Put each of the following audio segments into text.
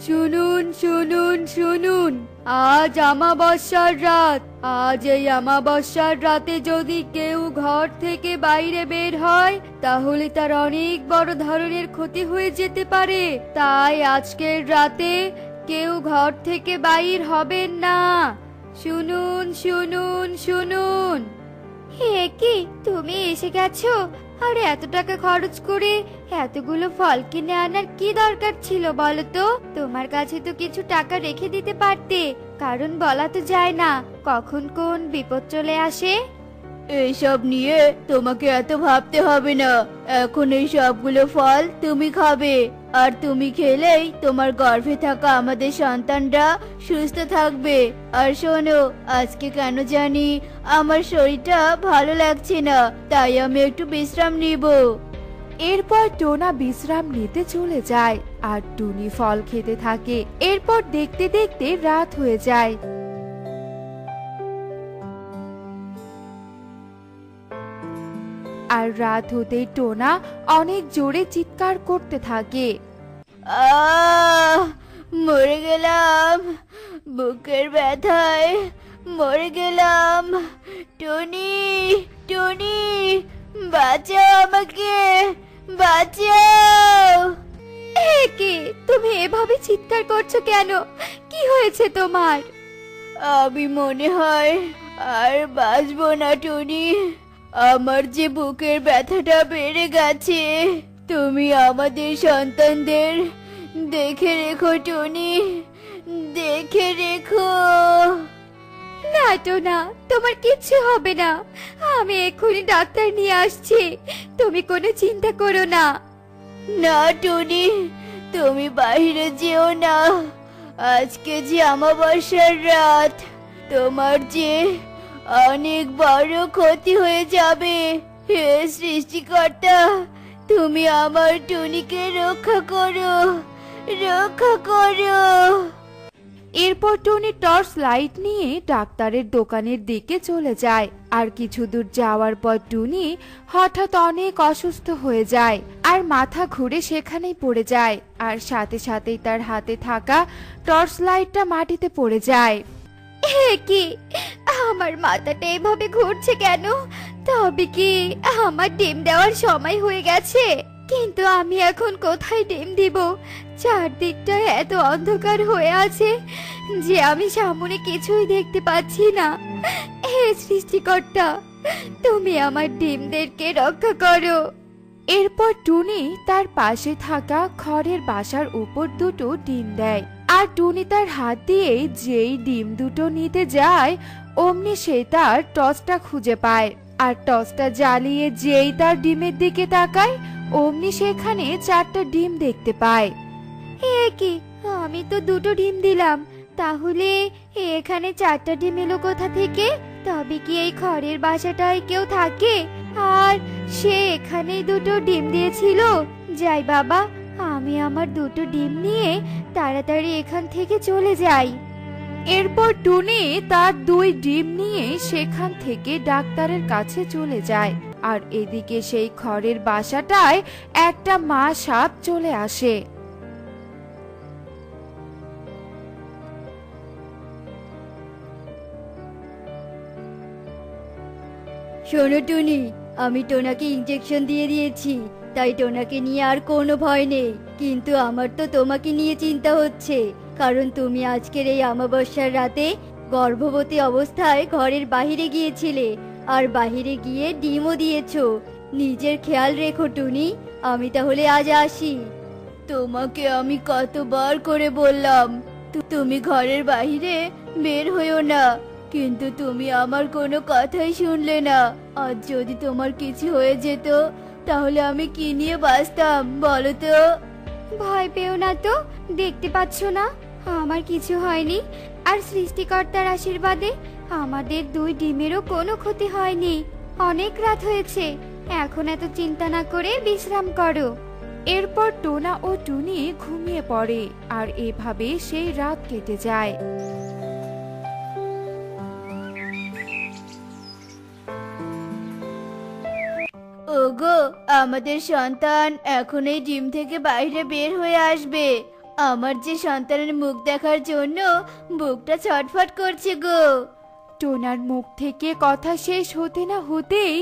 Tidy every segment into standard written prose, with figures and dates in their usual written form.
শুনুন শুনুন শুনুন, আজ অমাবস্যার রাত। আজ এই অমাবস্যার রাতে যদি কেউ ঘর থেকে বাইরে বের হয় তাহলে তার অনেক বড় ধরনের ক্ষতি হয়ে যেতে পারে। তাই আজকের রাতে কেউ ঘর থেকে বাইর হবেন না। শুনুন শুনুন শুনুন। হে কি, তুমি এসে গেছো? আর এত টাকা খরচ করে এতগুলো ফল কিনে আনার কি দরকার ছিল বলো তো? তোমার কাছে তো কিছু টাকা রেখে দিতে পারতে, কারণ বলা তো যায় না কখন কোন বিপদ চলে আসে। এইসব নিয়ে তোমাকে এত ভাবতে হবে না। এখন এই সবগুলো ফল তুমি খাবে, আর তুমি খেলেই তোমার গর্ভে থাকা আমাদের সন্তানরা সুস্থ থাকবে। আর শোনো, আজকে কেন জানি আমার শরীরটা ভালো লাগছে না, তাই আমি একটু বিশ্রাম নিব। এরপর টোনা বিশ্রাম নিতে চলে যায় আর টুনি ফল খেতে থাকে। এরপর দেখতে দেখতে রাত হয়ে যায়। আর রাত হতেই টোনা অনেক জোরে চিৎকার করতে থাকে। আহ, মরে গেলাম, বুকের ব্যথায় মরে গেলাম। টনি, টনি, বাঁচাও আমাকে, বাঁচাও। কি, তুমি এভাবে চিৎকার করছো কেন? কি হয়েছে তোমার? আমি মনে হয় আর বাঁচবো না টনি। আমার যে বুকের ব্যথাটা বেড়ে গেছে। তুমি আমাদের সন্তানদের দেখে রেখো টনি, দেখে রেখো। না টোনা, তোমার কিচ্ছু হবে না। আমি এক্ষুনি ডাক্তার নিয়ে আসছি, তুমি কোনো চিন্তা করো না। না টনি, তুমি বাইরে যেও না। আজকে যে অমাবস্যার রাত, তোমার যে অনেক বড় ক্ষতি হয়ে যাবে। হে সৃষ্টিকর্তা, তুমি আমার টুনিকে রক্ষা করো, রক্ষা করো। এরপর টনি টর্চ লাইট নিয়ে ডাক্তারের দোকানের দিকে চলে যায়। আর কিছু দূর যাওয়ার পর টুনি হঠাৎ অনেক অসুস্থ হয়ে যায় আর মাথা ঘুরে সেখানেই পড়ে যায়। আর সাথে সাথেই তার হাতে থাকা টর্চ লাইটটা মাটিতে পড়ে যায়। হে কি, আমার মাথাটা এভাবে ঘুরছে কেন? তবে কি আমার ডিম দেওয়ার সময় হয়ে গেছে? কিন্তু আমি এখন কোথায় ডিম দিব? চারদিকটা এত অন্ধকার হয়ে আছে যে আমি সামনে কিছুই দেখতে পাচ্ছি না। হে সৃষ্টিকর্তা, তুমি আমার ডিমদেরকে রক্ষা করো। এরপর টুনি তার পাশে থাকা খড়ের বাসার উপর দুটো ডিম দেয়। আর টুনি তার হাত দিয়ে যেই ডিম দুটো নিতে যায় অমনি সে তার টর্চটা খুঁজে পায়। আর টর্চটা জ্বালিয়ে যেই তার ডিমের দিকে তাকায় অমনি সেখানে 4টা ডিম দেখতে পায়। এ কি, আমি তো দুটো ডিম দিলাম, তাহলে এখানে 4টা ডিম এলো কোথা থেকে? তবে কি এই খড়ের বাসাটায় কেউ থাকে আর সে এখানেই দুটো ডিম দিয়েছিল? যাই বাবা, আমি আমার দুটো ডিম নিয়ে তাড়াতাড়ি এখান থেকে চলে যাই। এরপর টুনি তার 2 ডিম নিয়ে সেখান থেকে ডাক্তারের কাছে চলে যায়। আর এদিকে সেই খড়ের বাসাটায় একটা মা সাপ চলে আসে। শোনো টুনি, আমি টোনাকে ইনজেকশন দিয়ে দিয়েছি, তাই টোনাকে নিয়ে আর কোনো ভয় নেই। কিন্তু আমার তো তোমাকে নিয়ে চিন্তা হচ্ছে, কারণ তুমি আজকের এই অমাবস্যার রাতে গর্ভবতী অবস্থায় ঘরের বাহিরে গিয়েছিলে, আর বাহিরে গিয়ে ডিমও দিয়েছো। নিজের খেয়াল রেখো টুনি। আমি তাহলে আজ আসি। তোমাকে আমি কতবার করে বললাম তুমি ঘরের বাহিরে বের হইও না, কিন্তু তুমি আমার কোনো কথাই শুনলে না। আজ যদি তোমার কিছু হয়ে যেত তাহলে আমি কি নিয়ে বাঁচতাম বলো তো? ভয় পেও না তো, দেখতে পাচ্ছ না আমার কিছু হয়নি। আর সৃষ্টিকর্তার আশীর্বাদে আমাদের 2 ডিমেরও কোনো ক্ষতি হয়নি। অনেক রাত হয়েছে, এখন এত চিন্তা না করে বিশ্রাম করো। এরপর টোনা ও টুনি ঘুমিয়ে পড়ে আর এভাবে সেই রাত কেটে যায়। ওগো, আমাদের সন্তান এখন এই ডিম থেকে বাইরে বের হয়ে আসবে। আমার যে সন্তানের মুখ দেখার জন্য বুকটা ছটফট করছে গো। টোনার মুখ থেকে কথা শেষ হতে না হতেই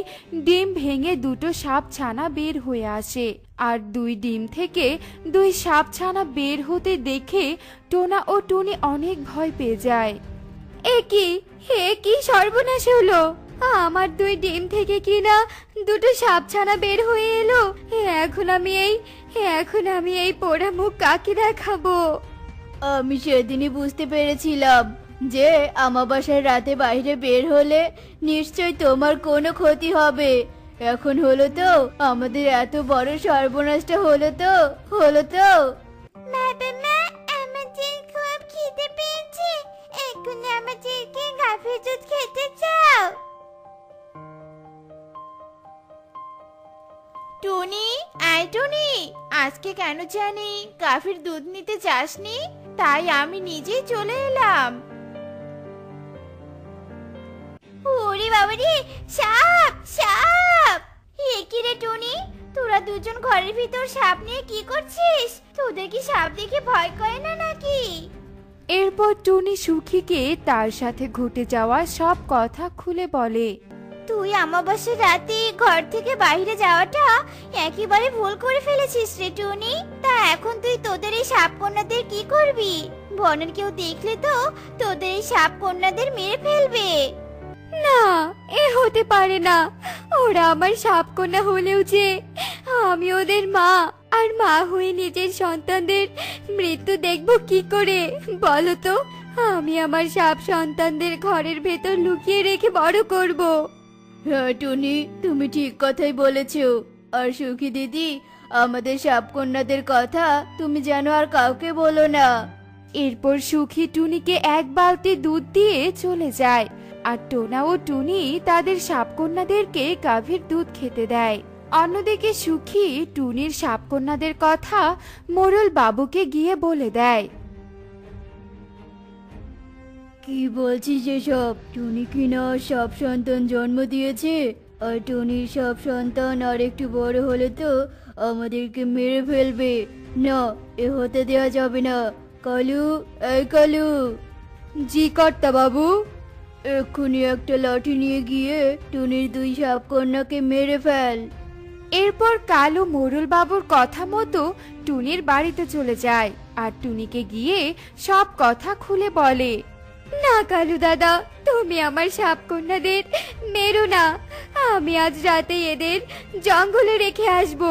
ডিম ভেঙে দুটো সাপ ছানা বের হয়ে আসে। আর দুই ডিম থেকে দুই সাপ ছানা বের হতে দেখে টোনা ও টুনি অনেক ভয় পেয়ে যায়। এ কি সর্বনাশ হলো! আমার দুই ডিম থেকে কি না দুটো সাপছানা বের হয়ে এলো। এখন আমি এই পোড়া মুখ কাকে দেখাবো? আমি সেদিনই বুঝতে পেরেছিলাম যে আমাবাসার রাতে বাইরে বের হলে নিশ্চয় তোমার কোনো ক্ষতি হবে। এখন হলো তো, আমাদের এত বড় সর্বনাশটা হলো তো। বাবা, আমাদের খুব খিদে পেয়েছে, এখন আমাদেরকে গাভীর দুধ খেতে চাও। টুনি, টুনি, আজকে কেন জানি গাভীর দুধ নিতে যাসনি, তাই আমি নিজেই চলে এলাম। ওরে বাবা রে, সাপ সাপ! কি রে টুনি, তোরা দুজন ঘরের ভিতর সাপ নিয়ে কি করছিস? তোদের কি সাপ দেখে ভয় করে না নাকি? এরপর টুনি সুখীকে তার সাথে ঘটে যাওয়া সব কথা খুলে বলে। তুই আমাবাসার রাতে ঘর থেকে বাইরে যাওয়াটা একেবারে ভুল করে ফেলেছিস রে টুনি। তা এখন তুই তোদের এই সাপ কন্যাদের কি করবি? বনের কেউ দেখলে তো তোদের এই সাপ কন্যাদের মেরে ফেলবে। না, এ হতে পারে না। ওরা আমার সাপকন্যা হলেও যে আমি ওদের মা, আর মা হয়ে নিজের সন্তানদের মৃত্যু দেখবো কি করে বলো তো? আমি আমার সাপ সন্তানদের ঘরের ভেতর লুকিয়ে রেখে বড় করব। হ্যাঁ টুনি, তুমি ঠিক কথাই বলেছো। আর সুখী দিদি, আমাদের সাপকন্যাদের কথা তুমি যেন আর কাউকে বলো না। এরপর সুখী টুনিকে এক বালতি দুধ দিয়ে চলে যায়। আর টোনা ও টুনি তাদের সাপকন্যাদেরকে গাভীর দুধ খেতে দেয়। অন্যদিকে সুখী টুনির সাপকন্যাদের কথা মোড়ল বাবুকে গিয়ে বলে দেয়। কি বলছিস এসব? টুনি কিনা সব সন্তান জন্ম দিয়েছে, আর টুনির সব সন্তান আর একটু বড় হলে তো আমাদেরকে মেরে ফেলবে। না, এ হতে দেওয়া যাবে না। কালু, এই কালু! জি কর্তা বাবু। এক্ষুনি একটা লাঠি নিয়ে গিয়ে টুনির দুই সাপকন্যাকে মেরে ফেল। এরপর কালু মোড়ল বাবুর কথা মতো টুনির বাড়িতে চলে যায় আর টুনিকে গিয়ে সব কথা খুলে বলে। না কালু দাদা, তুমি আমার সাপকন্যাদের মেরো না। আমি আজ রাতে এদের জঙ্গলে রেখে আসব।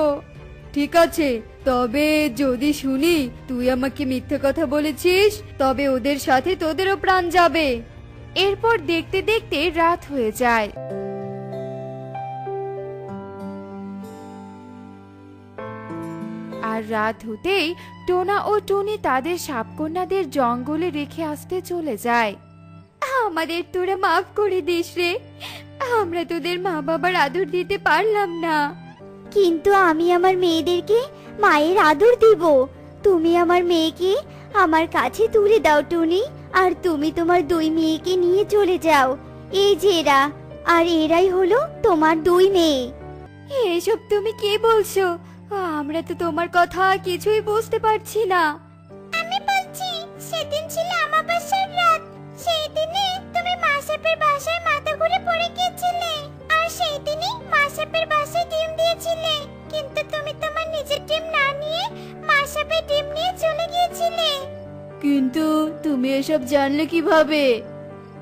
ঠিক আছে, তবে যদি শুনি তুই আমাকে মিথ্যে কথা বলেছিস, তবে ওদের সাথে তোদেরও প্রাণ যাবে। এরপর দেখতে দেখতে রাত হয়ে যায়। আর রাত হতেই টোনা ও টুনি তাদের সাপকন্যাদের জঙ্গলে রেখে আসতে চলে যায়। আমাদের তোরা মাফ করে দিস রে, আমরা তোদের মা বাবার আদর দিতে পারলাম না। কিন্তু আমি আমার মেয়েদেরকে মায়ের আদর দিব। তুমি আমার মেয়েকে আমার কাছে তুলে দাও টুনি, আর তুমি তোমার দুই মেয়েকে নিয়ে চলে যাও। এই যে এরা, আর এরাই হলো তোমার দুই মেয়ে। এসব তুমি কি বলছো? আমরা তো তোমার কথা কিছুই বুঝতে পারছি না। আমি বলছি, সেদিন ছিল আমাবাসার রাত। সেই দিনে তুমি মা সাপের বাসায় মাথা ঘুরে পড়ে গিয়েছিলে, আর সেই দিনই মা সাপের বাসায় ডিম দিয়েছিলে। কিন্তু তুমি তোমার নিজের ডিম না নিয়ে মা সাপের ডিম নিয়ে চলে গিয়েছিলে। কিন্তু তুমি এসব জানলে কিভাবে?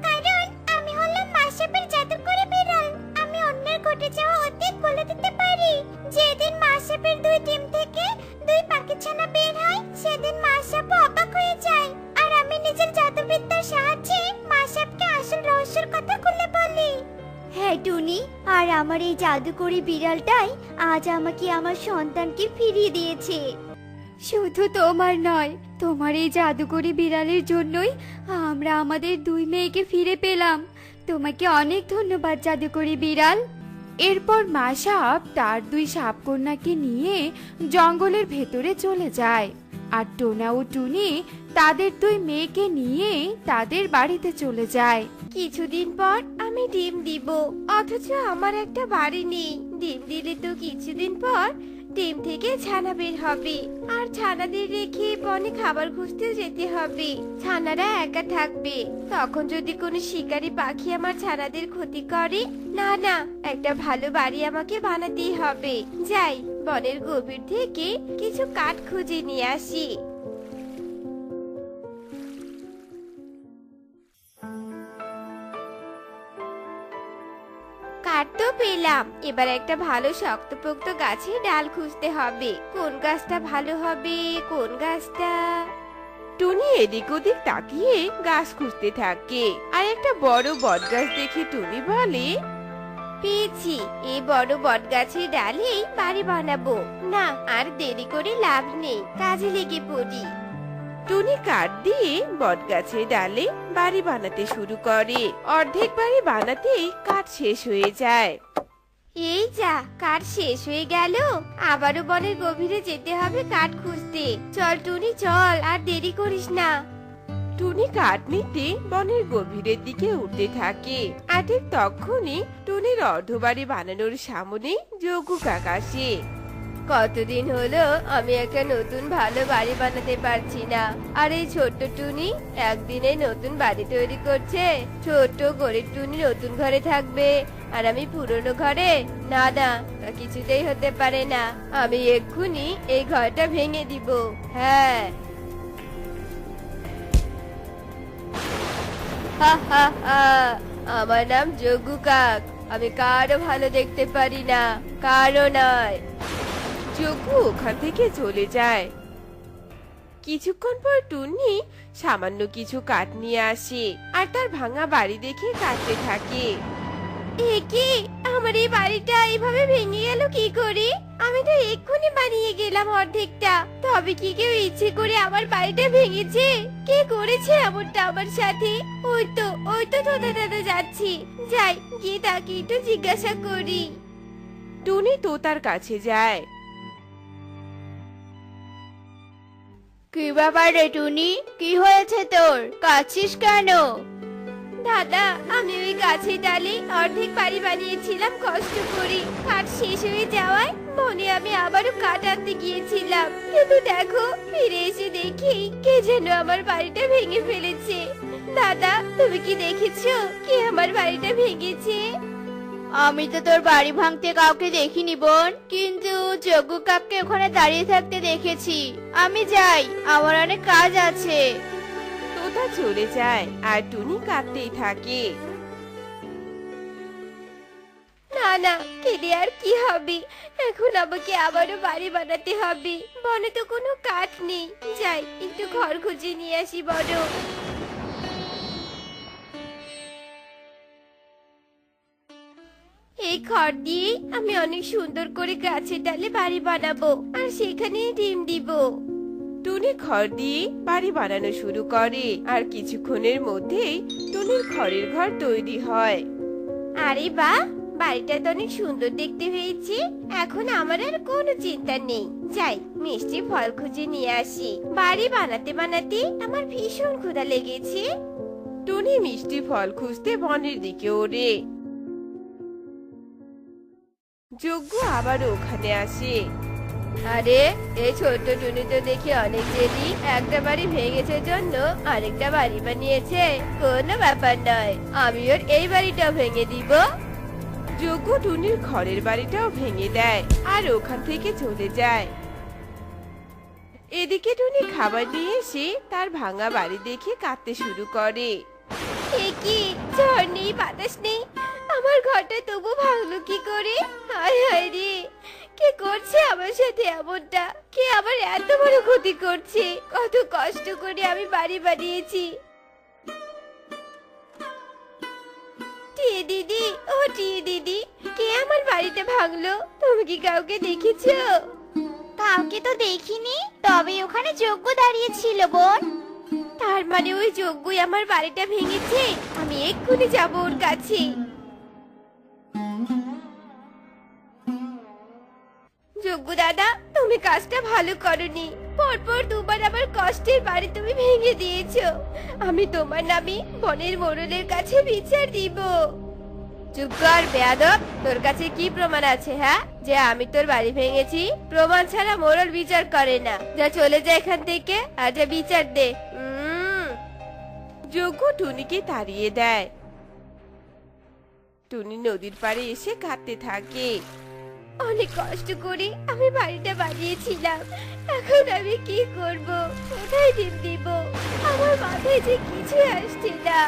কারণ আমি হলাম মা সাপের জাদুকরি বিড়াল। আমি অন্যের ঘটে যাওয়া অতীত বলে দিতে পারি। যেদিন মা সাপের দুই ডিম থেকে দুই পাখিছানা বের হয়, সেদিন মা সাপও অবাক হয়ে যায়। আর আমি নিজের জাদুবিদ্যার সাহায্যে মা সাপকে আসল রহস্যের কথা খুলে বলি। হ্যাঁ টুনি, আর আমার এই জাদুকরি বিড়ালটাই আজ আমাকে আমার সন্তানকে ফিরিয়ে দিয়েছে। শুধু তোমার নয়, তোমার এই জাদুকরি বিড়ালের জন্যই আমরা আমাদের দুই মেয়েকে ফিরে পেলাম। তোমাকে অনেক ধন্যবাদ জাদুকরি বিড়াল। এরপর মা সাপ তার দুই সাপকন্যাকে নিয়ে জঙ্গলের ভেতরে চলে যায়। আর টোনা ও টুনি তাদের দুই মেয়েকে নিয়ে তাদের বাড়িতে চলে যায়। কিছুদিন পর আমি ডিম দিব, অথচ আমার একটা বাড়ি নেই। ডিম দিলে তো কিছুদিন পর ডিম থেকে ছানা বের হবে, আর ছানাদের রেখে বনে খাবার খুঁজতেও যেতে হবে। ছানারা একা থাকবে, তখন যদি কোনো শিকারী পাখি আমার ছানাদের ক্ষতি করে, না না, একটা ভালো বাড়ি আমাকে বানাতেই হবে। যাই, বনের গভীর থেকে কিছু কাঠ খুঁজে নিয়ে আসি। কাঠ তো পেলাম, এবার একটা ভালো শক্তপোক্ত গাছের ডাল খুঁজতে হবে। কোন গাছটা ভালো হবে, কোন গাছটা? টুনি এদিক ওদিক তাকিয়ে গাছ খুঁজতে থাকে, আর একটা বড় বট গাছ দেখে টুনি বলে, পেয়েছি, এই বড় বট গাছের ডালেই বাড়ি বানাবো। না, আর দেরি করে লাভ নেই, কাজে লেগে পড়ি। টুনি কাঠ দিয়ে বট গাছের ডালে বাড়ি বানাতে শুরু করে। অর্ধেক বাড়ি বানাতেই কাঠ শেষ হয়ে যায়। এই যা, কাঠ শেষ হয়ে গেল। আবারও বনের গভীরে যেতে হবে কাঠ খুঁজতে। চল টুনি চল, আর দেরি করিস না। টুনি কাঠ নিতে বনের গভীরের দিকে উঠতে থাকে, আর ঠিক তখনই টুনির অর্ধবাড়ি বানানোর সামনে যোগু কাকা আসে। কতদিন হলো আমি একটা নতুন ভালো বাড়ি বানাতে পারছি না, আর এই ছোট্ট টুনি একদিনে নতুন বাড়ি তৈরি করছে। ছোট্ট গরিব টুনি নতুন ঘরে থাকবে, আর আমি পুরনো ঘরে? না না, তা কিছুতেই হতে পারে না। আমি এক্ষুনি এই ঘরটা ভেঙে দিব। হ্যাঁ, হা হা হা, আমার নাম যোগু কাক। আমি কারো ভালো দেখতে পারি না, কারো নয়। যোগু ওখান থেকে চলে যায়। কিছুক্ষণ পর টুনি সামান্য কিছু কাঠ নিয়ে আসে, আর তার ভাঙা বাড়ি দেখে কাটতে থাকে। এ কি, আমার এই বাড়িটা এইভাবে ভেঙে গেল কি করে? আমি তো এক্ষুনি বানিয়ে গেলাম অর্ধেকটা। তবে কি কেউ ইচ্ছে করে আমার বাড়িটা ভেঙেছে? কে করেছে এমনটা আমার সাথে? ওই তো তোতা দাদা যাচ্ছি, যাই গিয়ে তাকে একটু জিজ্ঞাসা করি। টুনি তোতার কাছে যায়। কি ব্যাপার রে টুনি, কি হয়েছে তোর? কাঁদছিস কেন? দাদা, আমি ওই গাছের ডালে অর্ধেক বাড়ি বানিয়েছিলাম কষ্ট করে। কাঠ শেষ হয়ে যাওয়ায় মনে আমি আবারও কাঠ আনতে গিয়েছিলাম, কিন্তু দেখো ফিরে এসে দেখি কে যেন আমার বাড়িটা ভেঙে ফেলেছে। দাদা, তুমি কি দেখেছো কে আমার বাড়িটা ভেঙেছে? আমি তো তোর বাড়ি ভাঙতে কাউকে দেখিনি বোন, কিন্তু যজ্ঞ কাককে ওখানে দাঁড়িয়ে থাকতে দেখেছি। আমি যাই, আমার অনেক কাজ আছে। তোতা চলে যায়, আর টুনি কাঁদতেই থাকে। না না, কেঁদে আর কি হবে? এখন আমাকে আবারও বাড়ি বানাতে হবে। বনে তো কোনো কাঠ নেই, যাই একটু ঘর খুঁজে নিয়ে আসি বড়। এই খড় দিয়ে আমি অনেক সুন্দর করে গাছের ডালে বাড়ি বানাবো, আর সেখানে ডিম দিব। টুনি খড় দিয়ে বাড়ি বানানো শুরু করে, আর কিছুক্ষণের মধ্যেই টুনির খড়ের ঘর তৈরি হয়। আরে বাহ, বাড়িটা তো অনেক সুন্দর দেখতে হয়েছে। এখন আমার আর কোনো চিন্তা নেই। যাই, মিষ্টি ফল খুঁজে নিয়ে আসি। বাড়ি বানাতে বানাতে আমার ভীষণ ক্ষুধা লেগেছে। টুনি মিষ্টি ফল খুঁজতে বনের দিকে ওড়ে। যজ্ঞ আবার ওখানে আসে। আরে, এই ছোট্ট টুনি তো দেখি অনেক জেদি। একটা বাড়ি ভেঙেছে জন্য আরেকটা বাড়ি বানিয়েছে। কোনো ব্যাপার নয়, আমি ওর এই বাড়িটাও ভেঙে দিব। যজ্ঞ টুনির খড়ের বাড়িটাও ভেঙে দেয়, আর ওখান থেকে চলে যায়। এদিকে টুনি খাবার নিয়ে এসে তার ভাঙা বাড়ি দেখে কাঁদতে শুরু করে। এ কি, ঝড় নেই বাতাস নেই, আমার ঘরটা তবু ভাঙলো কি করে? হায় হায় রে, কে করছে আমার সাথে এমনটা? কে আমার এত বড় ক্ষতি করছে? কত কষ্ট করে আমি বাড়ি বানিয়েছি। টিয়ে দিদি, ও টিয়ে দিদি, কে আমার বাড়িটা ভাঙলো? তুমি কি কাউকে দেখেছো? কাউকে তো দেখিনি, তবে ওখানে যজ্ঞ দাঁড়িয়ে ছিল বোন। তার মানে ওই যজ্ঞই আমার বাড়িটা ভেঙেছে। আমি এক্ষুনি যাব ওর কাছে। যজ্ঞ দাদা, তুমি কাজটা ভালো করনি। পরপর দুবার আমার কষ্টের বাড়ি তুমি ভেঙে দিয়েছো। আমি তোমার নামে বনের মোড়লের কাছে বিচার দিব। চুপ কর বেয়াদব, তোর কাছে কি প্রমাণ আছে হ্যাঁ যে আমি তোর বাড়ি ভেঙেছি? প্রমাণ ছাড়া মোড়ল বিচার করে না। যা চলে যা এখান থেকে, আর যা বিচার দে। যজ্ঞ টুনিকে তাড়িয়ে দেয়। টুনি নদীর পাড়ে এসে কাঁদতে থাকে। অনেক কষ্ট করে আমি বাড়িটা বানিয়েছিলাম, এখন আমি কি করব? কোথায় ডিম দিব? আমার মাথায় যে কিছু আসছে না।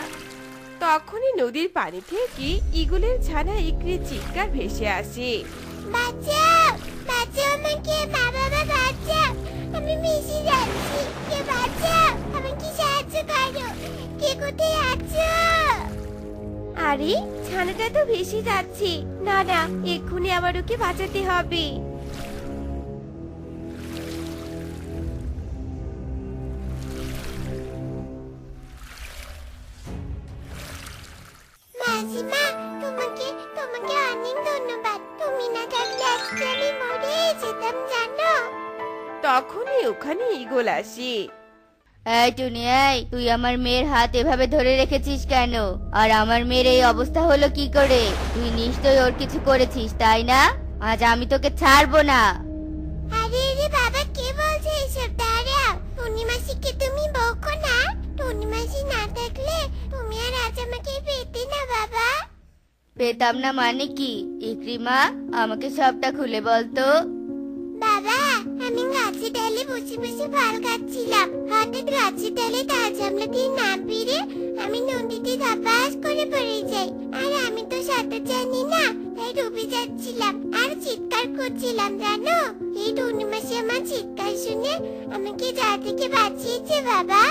তখনই নদীর পানি থেকে ঈগলের ছানা ইকড়ির চিৎকার ভেসে আসে। বাঁচাও, বাঁচাও আমাকে, মা বাবা বাঁচাও, আমি ভেসে যাচ্ছি, কে বাঁচাও, আমাকে সাহায্য করো, কে কোথায় আছো? আরে ছানাটা তো ভেসে যাচ্ছে। না না, এক্ষুনি আমার ওকে বাঁচাতে হবে। মাসিমা, তোমাকে তোমাকে অনেক ধন্যবাদ, তুমি না থাকলে আজকে আমি মরে যেতাম জানো। তখনই ওখানে ঈগল আসে। এই টুনি, এই তুই আমার মেয়ের হাত এভাবে ধরে রেখেছিস কেন? আর আমার মেয়ের এই অবস্থা হলো কি করে? তুই নিশ্চয়ই ওর কিছু করেছিস, তাই না? আজ আমি তোকে ছাড়বো না। আরে রে বাবা, কে বলছে এসব? দাঁড়াও, টুনি মাসিকে তুমি বকো না। টুনি মাসি না থাকলে তুমি আর আজ আমাকে পেতে না বাবা। পেতাম না মানে কি? ইকরিমা, আমাকে সবটা খুলে বলতো। বাবা, আমি গাছের ডালে বসে বসে ফল খাচ্ছিলাম, হঠাৎ গাছের ডালে তার জামলা দিয়ে না পেরে আমি নদীতে ধপাস করে পড়ে যাই। আর আমি তো সাঁতার জানি না, তাই ডুবে যাচ্ছিলাম আর চিৎকার করছিলাম জানো। এই টুনি মাসি আমার চিৎকার শুনে আমাকে যা থেকে বাঁচিয়েছে বাবা।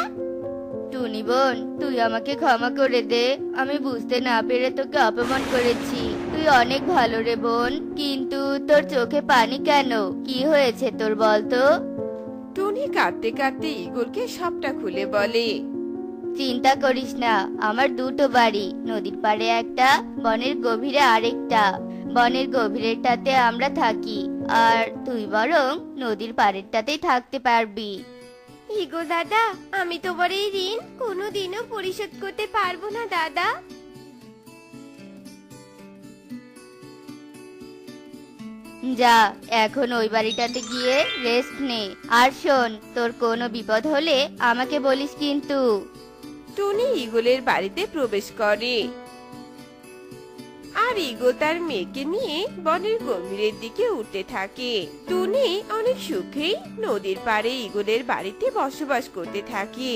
টুনি বোন, তুই আমাকে ক্ষমা করে দে, আমি বুঝতে না পেরে তোকে অপমান করেছি। তুই অনেক ভালো রে বোন, কিন্তু তোর চোখে পানি কেন? কি হয়েছে তোর বলতো? টুনি কাঁদতে কাঁদতে ঈগলকে সবটা খুলে বলে। চিন্তা করিস না, আমার দুটো বাড়ি, নদীর পাড়ে একটা, বনের গভীরে আরেকটা। বনের গভীরেরটাতে আমরা থাকি, আর তুই বরং নদীর পাড়েরটাতেই থাকতে পারবি। ইগো দাদা, আমি তোমার এই ঋণ কোনোদিনও পরিশোধ করতে পারবো না দাদা। যা, এখন ওই বাড়িটাতে গিয়ে রেস্ট নে। আর শোন, তোর কোনো বিপদ হলে আমাকে বলিস কিন্তু। টুনি ঈগলের বাড়িতে প্রবেশ করে আর ঈগল তার মেয়েকে নিয়ে বনের গভীরের দিকে উঠতে থাকে। টুনি অনেক সুখেই নদীর পাড়ে ঈগলের বাড়িতে বসবাস করতে থাকে।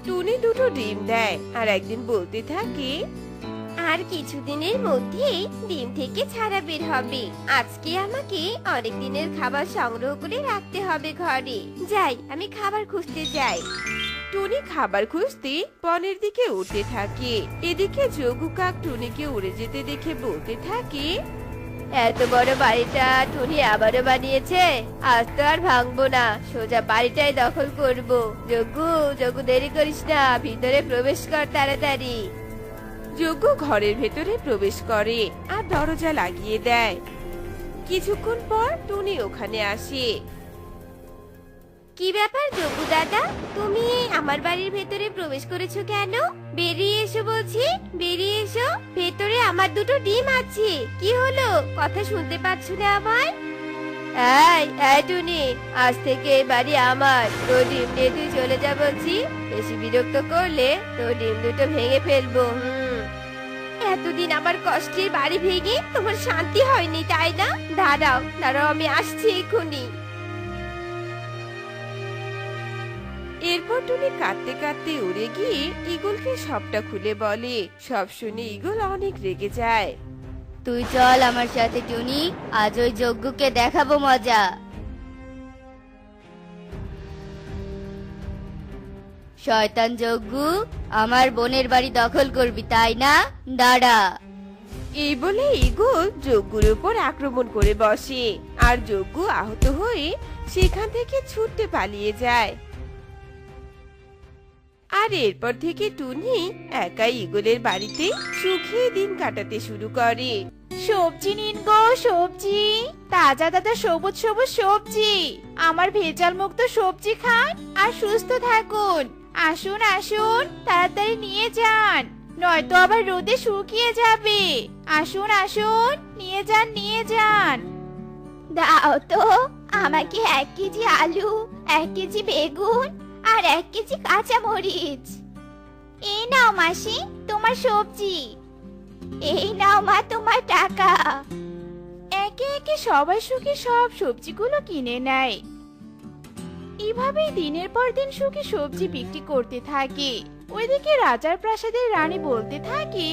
টুনি দুটো ডিম দেয় আর একদিন বলতে থাকে, আর কিছুদিনের মধ্যেই ডিম থেকে ছাড়া বের হবে। আজকে আমাকে অনেক দিনের খাবার সংগ্রহ করে রাখতে হবে ঘরে। যাই, আমি খাবার খুঁজতে যাই। টুনি খাবার খুঁজতে বনের দিকে উঠতে থাকে। এদিকে যোগু কাক টুনিকে উড়ে যেতে দেখে বলতে থাকে, এত বড় বাড়িটা টুনি আবারও বানিয়েছে, আজ তো আর ভাঙবো না, সোজা বাড়িটাই দখল করব। যোগু যোগু, দেরি করিস না, ভিতরে প্রবেশ কর তাড়াতাড়ি। যোগ্য ঘরের ভেতরে প্রবেশ করে আর দরজা লাগিয়ে দেয়। কিছুক্ষণ পর টুনি ওখানে আসে। কি ব্যাপার যোগু দাদা, তুমি আমার বাড়ির ভেতরে প্রবেশ করেছো কেন? বেরিয়ে এসো বলছি, বেরিয়ে এসো। ভেতরে আমার দুটো ডিম আছে। কি হলো, কথা শুনতে পাচ্ছ না আমার? এই টুনি, আজ থেকে এই বাড়ি আমার। তোর ডিম নিয়ে তুই চলে যা বলছি। বেশি বিরক্ত করলে তোর ডিম দুটো ভেঙে ফেলবো। এতদিন আমার কষ্টের বাড়ি ভেঙে তোমার শান্তি হয়নি তাই না? দাঁড়াও দাঁড়াও, আমি আসছি এক্ষুনি। এরপর টুনি কাঁদতে কাঁদতে উড়ে গিয়ে ঈগলকে সবটা খুলে বলে। সব শুনে ঈগল অনেক রেগে যায়। তুই চল আমার সাথে টুনি, আজ ওই যজ্ঞকে দেখাবো মজা। শয়তান যজ্ঞ, আমার বোনের বাড়ি দখল করবি তাই না? দাঁড়া। এই বলে ঈগল যজ্ঞের উপর আক্রমণ করে বসে আর যজ্ঞ আহত হয়ে সেখান থেকে ছুটতে পালিয়ে যায়। আর এরপর থেকে টুনি একাই ঈগলের বাড়িতে সুখে দিন কাটাতে শুরু করে। সবজি নিন গো, সবজি, তাজা তাজা সবুজ সবুজ সবজি। আমার ভেজাল মুক্ত সবজি খান আর সুস্থ থাকুন। আসুন আসুন, তাড়াতাড়ি নিয়ে যান, নয়তো আবার রোদে শুকিয়ে যাবে। আসুন আসুন, নিয়ে যান নিয়ে যান। দাও তো আমাকে 1 কেজি আলু, 1 কেজি বেগুন আর 1 কেজি কাঁচা মরিচ। এই নাও মাসি তোমার সবজি। এই নাও মা তোমার টাকা। একে একে সবাই সুখী সব সবজিগুলো কিনে নেয়। এভাবেই দিনের পর দিন সুখী সবজি বিক্রি করতে থাকে। ওইদিকে রাজার প্রাসাদের রানী বলতে থাকে,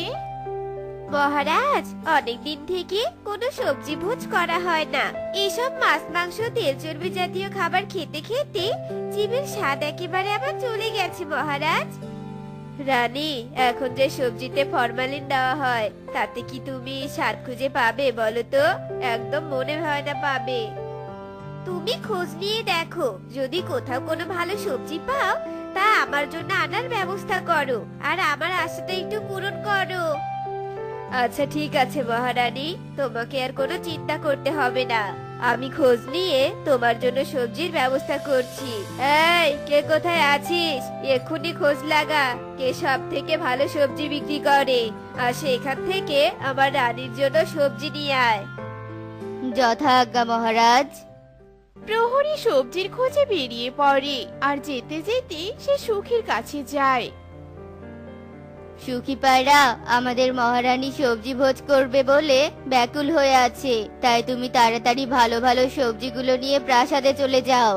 মহারাজ, অনেকদিন থেকে কোনো সবজি ভোজ করা হয় না। এসব মাছ মাংস তেল চর্বি জাতীয় খাবার খেতে খেতে জিভের স্বাদ একেবারে আবার চলে গেছে মহারাজ। রানী, এখন যে সবজিতে ফরমালিন দেওয়া হয় তাতে কি তুমি স্বাদ খুঁজে পাবে বলো তো? একদম মনে হয় না পাবে। তুমি খোঁজ নিয়ে দেখো, যদি কোথাও কোনো ভালো সবজি পাও তা আমার জন্য আনার ব্যবস্থা করো, আর আমার আশাটা একটু পূরণ করো। আচ্ছা ঠিক আছে মহারানী, তোমাকে আর কোনো চিন্তা করতে হবে না। আমি খোঁজ নিয়ে তোমার জন্য সবজির ব্যবস্থা করছি। এই, কে কোথায় আছিস? এক্ষুনি খোঁজ লাগা কে সব থেকে ভালো সবজি বিক্রি করে, আর সেখান থেকে আমার রানীর জন্য সবজি নিয়ে আয়। যথাজ্ঞা মহারাজ। প্রহরী সবজির খোঁজে বেরিয়ে পড়ে, আর যেতে যেতে সে সুখীর কাছে যায়। সুখী পায়রা, আমাদের মহারানী সবজি ভোজ করবে বলে ব্যাকুল হয়ে আছে, তাই তুমি তাড়াতাড়ি ভালো ভালো সবজিগুলো নিয়ে প্রাসাদে চলে যাও।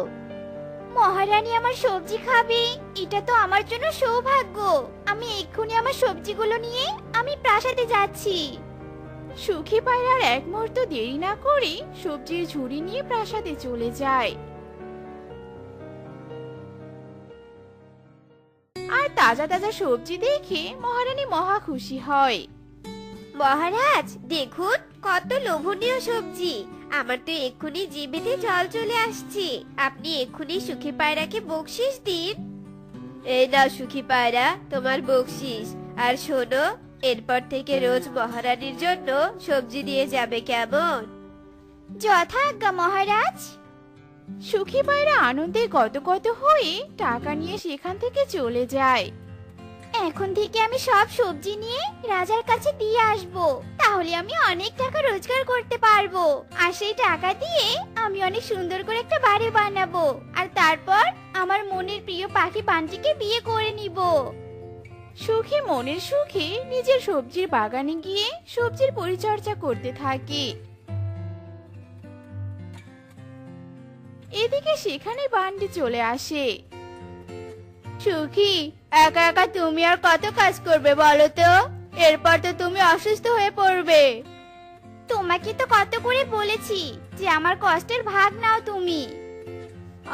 মহারানী আমার সবজি খাবে, এটা তো আমার জন্য সৌভাগ্য। আমি এক্ষুনি আমার সবজিগুলো নিয়ে আমি প্রাসাদে যাচ্ছি। সুখী পায়রার এক মুহূর্ত দেরি না করে সবজির ঝুড়ি নিয়ে প্রাসাদে চলে যায়। আর তাজা তাজা সবজি দেখে মহারানী মহা খুশি হয়। মহারাজ দেখুন, কত লোভনীয় সবজি। আমার তো এক্ষুনি জিভেতে জল চলে আসছে। আপনি এক্ষুনি সুখী পায়রাকে বকশিস দিন। এই নাও সুখী পায়রা, তোমার বকশিস। আর শোনো, এরপর থেকে রোজ মহারানীর জন্য সবজি দিয়ে যাবে, কেমন? যথাজ্ঞা মহারাজ। সুখী পায়রা আনন্দে গদগদ হয়ে টাকা নিয়ে সেখান থেকে চলে যায়। এখন থেকে আমি সব সবজি নিয়ে রাজার কাছে দিয়ে আসব, তাহলে আমি অনেক টাকা রোজগার করতে পারবো। আর সেই টাকা দিয়ে আমি অনেক সুন্দর করে একটা বাড়ি বানাবো, আর তারপর আমার মনের প্রিয় পাখি বান্টিকে বিয়ে করে নিব। সুখী মনের সুখে নিজের সবজির বাগানে গিয়ে সবজির পরিচর্যা করতে থাকে। এদিকে সেখানে বান্টি চলে আসে। সুখী, একা একা তুমি আর কত কাজ করবে বলো তো? এরপর তো তুমি অসুস্থ হয়ে পড়বে। তোমাকে তো কত করে বলেছি যে আমার কষ্টের ভাগ নাও তুমি।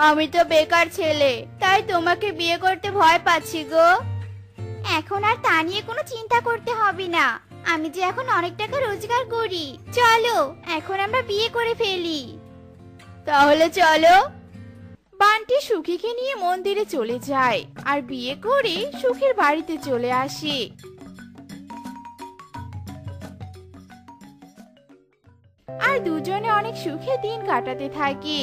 আমি তো বেকার ছেলে, তাই তোমাকে বিয়ে করতে ভয় পাচ্ছি গো। এখন আর তা নিয়ে কোনো চিন্তা করতে হবে না, আমি যে এখন অনেক টাকা রোজগার করি। চলো এখন আমরা বিয়ে করে ফেলি। তাহলে চলো। বান্টি সুখীকে নিয়ে মন্দিরে চলে যায় আর বিয়ে করে সুখীর বাড়িতে চলে আসে। আর দুজনে অনেক সুখে দিন কাটাতে থাকে।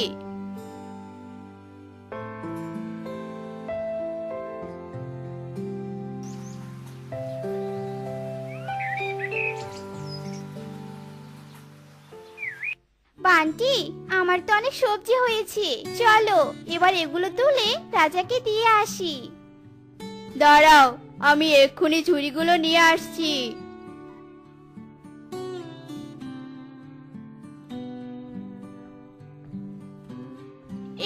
বান্টি, আমার তো অনেক সবজি হয়েছে, চলো এবার এগুলো তুলে রাজাকে দিয়ে আসি। দাঁড়াও, আমি এক্ষুনি ঝুড়িগুলো নিয়ে আসছি।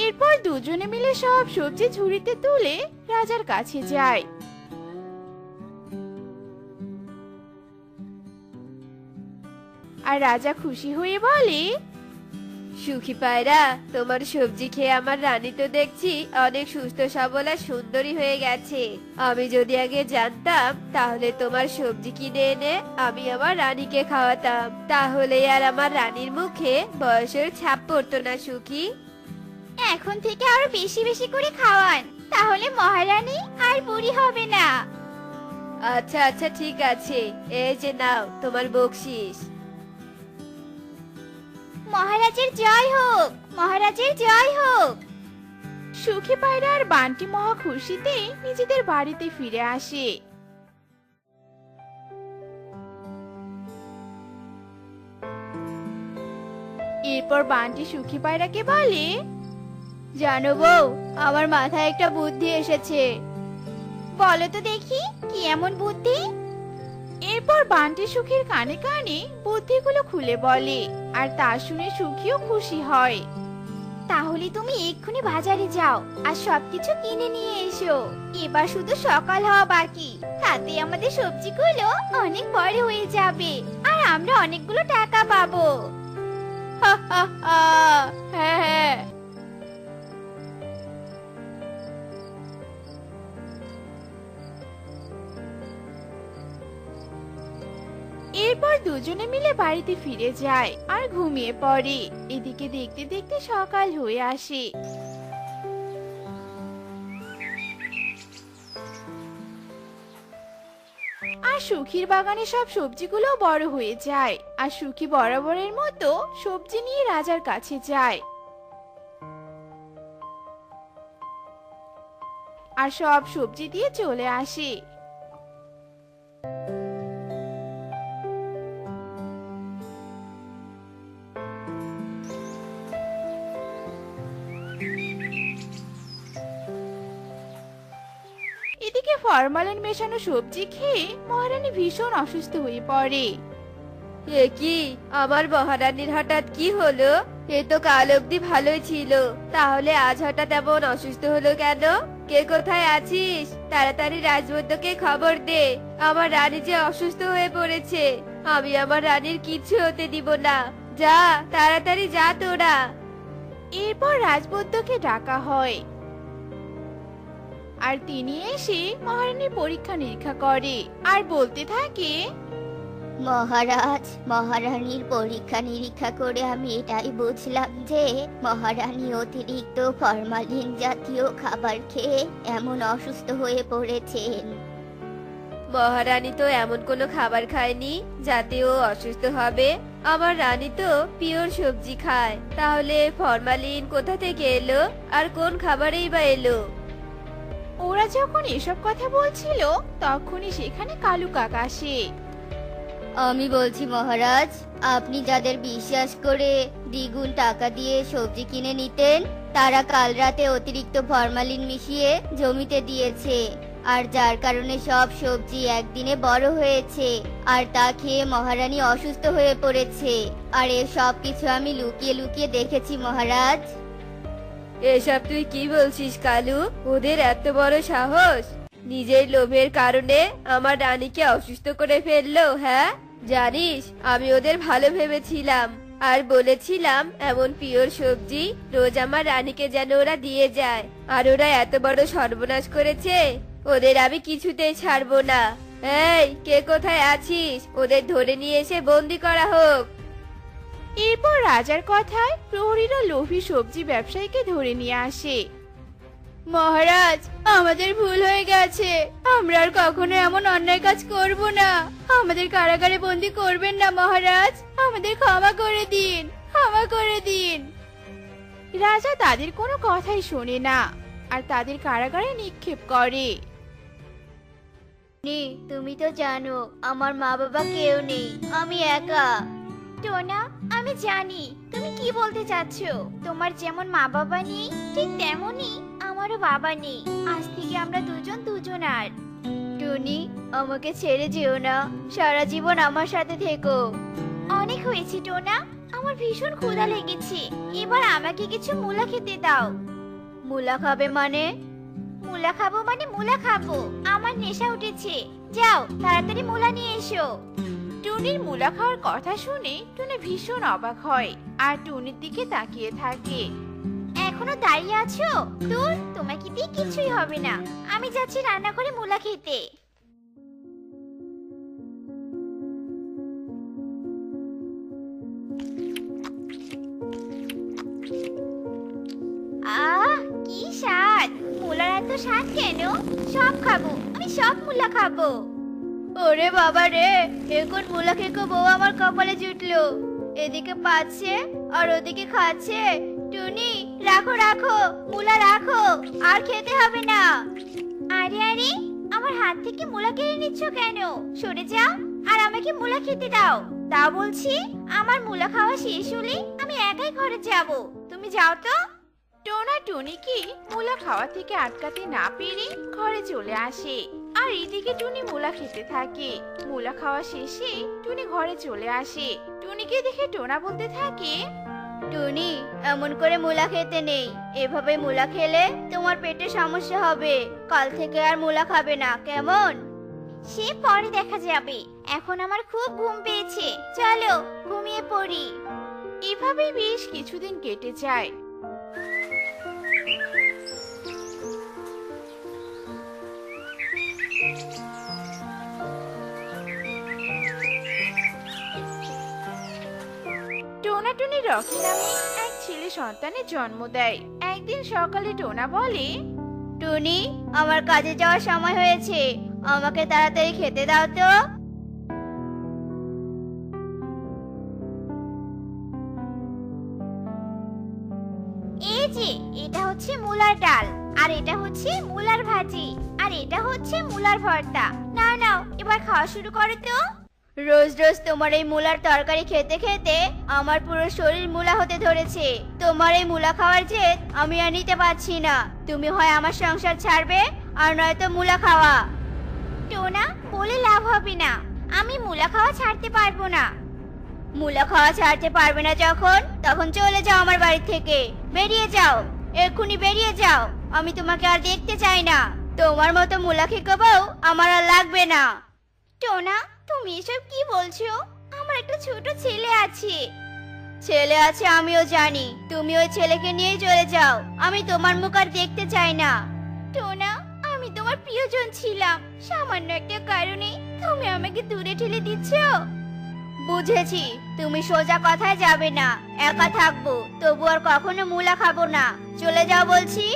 এরপর দুজনে মিলে সব সবজি ঝুড়িতে তুলে রাজার কাছে যায়। আর রাজা খুশি হয়ে বলে, সুখী পায়রা, তোমার সবজি খেয়ে আমার রানী তো দেখছি অনেক সুস্থ সবল আর সুন্দরী হয়ে গেছে। আমি যদি আগে জানতাম তাহলে তোমার সবজি কিনে এনে আমি আমার রানীকে খাওয়াতাম, তাহলে আর আমার রানীর মুখে বয়সের ছাপ পড়তো না। সুখী, এখন থেকে আরো বেশি বেশি করে খাওয়ান, তাহলে মহারানী আর বুড়ি হবে না। আচ্ছা আচ্ছা ঠিক আছে, এই যে নাও তোমার বকশিস। মহারাজের জয় হোক, মহারাজের জয় হোক। সুখী পায়রা আর বান্টি মহা খুশিতে নিজেদের বাড়িতে ফিরে আসে। এরপর বান্টি সুখী পায়রাকে বলে, জানো বউ, আমার মাথায় একটা বুদ্ধি এসেছে। বলো তো দেখি কি এমন বুদ্ধি? এরপর বান্টি সুখীর কানে কানে বুদ্ধিগুলো খুলে বলে, আর তা শুনে সুখীও খুশি হয়। তাহলে তুমি এক্ষুনি বাজারে যাও আর সবকিছু কিনে নিয়ে এসো। এবার শুধু সকাল হওয়া বাকি, তাতে আমাদের সবজিগুলো অনেক বড় হয়ে যাবে আর আমরা অনেকগুলো টাকা পাবো। হা হা হা, হ্যাঁ হ্যাঁ। এরপর দুজনে মিলে বাড়িতে ফিরে যায় আর ঘুমিয়ে পড়ে। এদিকে দেখতে দেখতে সকাল হয়ে আসে। আর সুখীর বাগানে সব সবজিগুলো বড় হয়ে যায়। আর সুখী বরাবরের মতো সবজি নিয়ে রাজার কাছে যায় আর সব সবজি দিয়ে চলে আসে। এদিকে ফরমালিন মেশানো সবজি খেয়ে মহারানী ভীষণ অসুস্থ হয়ে পড়ে। এ কি, আমার মহারানীর হঠাৎ কি হলো? এ তো কাল অবধি ভালোই ছিল, তাহলে আজ হঠাৎ এমন অসুস্থ হলো কেন? কে কোথায় আছিস? তাড়াতাড়ি রাজবৈদ্যকে খবর দে, আমার রানী যে অসুস্থ হয়ে পড়েছে। আমি আমার রানীর কিচ্ছু হতে দিব না। যা, তাড়াতাড়ি যা তোরা। এরপর রাজবৈদ্যকে ডাকা হয় আর তিনি এসে মহারানীর পরীক্ষা নিরীক্ষা করে আর বলতে থাকে, মহারাজ, মহারানীর পরীক্ষা নিরীক্ষা করে আমি এটাই বুঝলাম যে মহারানী অতিরিক্ত ফরমালিন জাতীয় খাবার খেয়ে এমন অসুস্থ হয়ে পড়েছেন। মহারানী তো এমন কোনো খাবার খায়নি যাতে ও অসুস্থ হবে। আমার রানী তো পিওর সবজি খায়, তাহলে ফরমালিন কোথা থেকে এলো আর কোন খাবারেই বা এলো? ওরা যখন এসব কথা বলছিল তখনই সেখানে কালু কাক আসে। আমি বলছি মহারাজ, আপনি যাদের বিশ্বাস করে দ্বিগুণ টাকা দিয়ে সবজি কিনে নিতেন, তারা কাল রাতে অতিরিক্ত ফরমালিন মিশিয়ে জমিতে দিয়েছে, আর যার কারণে সব সবজি একদিনে বড় হয়েছে, আর তা খেয়ে মহারানী অসুস্থ হয়ে পড়েছে। আর এ সব কিছু আমি লুকিয়ে লুকিয়ে দেখেছি মহারাজ। এসব তুই কি বলছিস কালু? ওদের এত বড় সাহস! নিজের লোভের কারণে আমার রানীকে অসুস্থ করে ফেললো। হ্যাঁ, জানিস আমি ওদের ভালো ভেবেছিলাম আর বলেছিলাম এমন পিওর সবজি রোজ আমার রানীকে যেন ওরা দিয়ে যায়, আর ওরা এত বড় সর্বনাশ করেছে। ওদের আমি কিছুতেই ছাড়বো না। এই, কে কোথায় আছিস? ওদের ধরে নিয়ে এসে বন্দি করা হোক। এরপর রাজার কথায় প্রহরীরা লোভী সবজি ব্যবসায়ীকে ধরে নিয়ে আসে। মহারাজ, আমাদের ভুল হয়ে গেছে, আমরা আর কখনো এমন অন্যায় কাজ করব না। আমাদের কারাগারে বন্দি করবেন না মহারাজ, আমাদের ক্ষমা করে দিন, ক্ষমা করে দিন। রাজা তাদের কোনো কথাই শোনে না আর তাদের কারাগারে নিক্ষেপ করে। তুমি তো জানো আমার মা বাবা কেউ নেই, আমি একা। টোনা, আমি জানি তুমি কি বলতে চাচ্ছ। তোমার যেমন মা বাবা নেই, ঠিক তেমনই আমারও বাবা নেই। আজ থেকে আমরা দুজন দুজনার। টুনি, আমাকে ছেড়ে যেও না, সারা জীবন আমার সাথে থেকো। অনেক হয়েছে টোনা, আমার ভীষণ ক্ষুধা লেগেছে, এবার আমাকে কিছু মুলা খেতে দাও। মুলা খাবে মানে? মুলা খাবো মানে মুলা খাবো, আমার নেশা উঠেছে। যাও তাড়াতাড়ি মুলা নিয়ে এসো। টুনির মুলা খাওয়ার কথা শুনে টুনি ভীষণ অবাক হয় আর টুনির দিকে তাকিয়ে থাকে। এখনো দাঁড়িয়ে আছো? দূর, তোমাকে দিয়ে কিছুই হবে না। আমি যাচ্ছি রান্না করে মুলা খেতে। আহ, কি স্বাদ! মুলার এত স্বাদ কেন? সব খাবো, আমি সব মুলা খাবো। ওরে বাবা রে, এখন মুলা খেকো বউ আমার কপালে জুটলো। এদিকে পাচ্ছে আর ওদিকে খাচ্ছে। টুনি, রাখো রাখো, মুলা রাখো, আর খেতে হবে না। আরে আরে, আমার হাত থেকে মুলা কেড়ে নিচ্ছ কেন? সরে যাও আর আমাকে মুলা খেতে দাও। তা বলছি, আমার মুলা খাওয়া শেষ হলে আমি একাই ঘরে যাব। তুমি যাও তো। টোনা টুনিকে মুলা খাওয়া থেকে আটকাতে না পেরে ঘরে চলে আসে। আর এদিকে টুনি মুলা খেতে থাকে। মুলা খাওয়া শেষে টুনি ঘরে চলে আসে। টুনিকে দেখে টোনা বলতে থাকে, টুনি, এমন করে মুলা খেতে নেই। এভাবে মুলা খেলে তোমার পেটে সমস্যা হবে। কাল থেকে আর মুলা খাবে না, কেমন? সে পরে দেখা যাবে। এখন আমার খুব ঘুম পেয়েছে, চলো ঘুমিয়ে পড়ি। এভাবেই বেশ কিছুদিন কেটে যায়। টোনা টুনি রকি নামে এক ছেলে সন্তানের জন্ম দেয়। একদিন সকালে টোনা বলে, টুনি, আমার কাজে যাওয়ার সময় হয়েছে, আমাকে তাড়াতাড়ি খেতে দাও তো। এই যে, এটা হচ্ছে মুলার ডাল, আর এটা হচ্ছে মুলার ভাজি, আর এটা হচ্ছে মুলার ভর্তা। নাও নাও, এবার খাওয়া শুরু করো তো। রোজ রোজ তোমার এই মুলার তরকারি খেতে খেতে আমার পুরো শরীর মুলা হতে ধরেছে। তোমার এই মুলা খাওয়ার জেদ আমি আর নিতে পারছি না। তুমি হয় আমার সংসার ছাড়বে, আর নয়তো মুলা খাওয়া। টোনা, বলে লাভ হবে না, আমি মুলা খাওয়া ছাড়তে পারবো না। মুলা খাওয়া ছাড়তে পারবে না যখন, তখন চলে যাও আমার বাড়ি থেকে। বেরিয়ে যাও, এক্ষুনি বেরিয়ে যাও। আমি তোমাকে আর দেখতে চাই না। তোমার মতো মুলা খেকো বউ আমার আর লাগবে না। টোনা, তুমি এসব কি বলছো? আমার একটা ছোট ছেলে আছে। ছেলে আছে আমিও জানি, তুমি ওই ছেলেকে নিয়ে চলে যাও। আমি তোমার মুখ আর দেখতে চাই না। টোনা, আমি তোমার প্রিয়জন ছিলাম, সামান্য একটা কারণে তুমি আমাকে দূরে ঠেলে দিচ্ছ। বুঝেছি, তুমি সোজা কথায় যাবে না। একা থাকবো, তবু আর কখনো মুলা খাবো না। চলে যাও বলছি।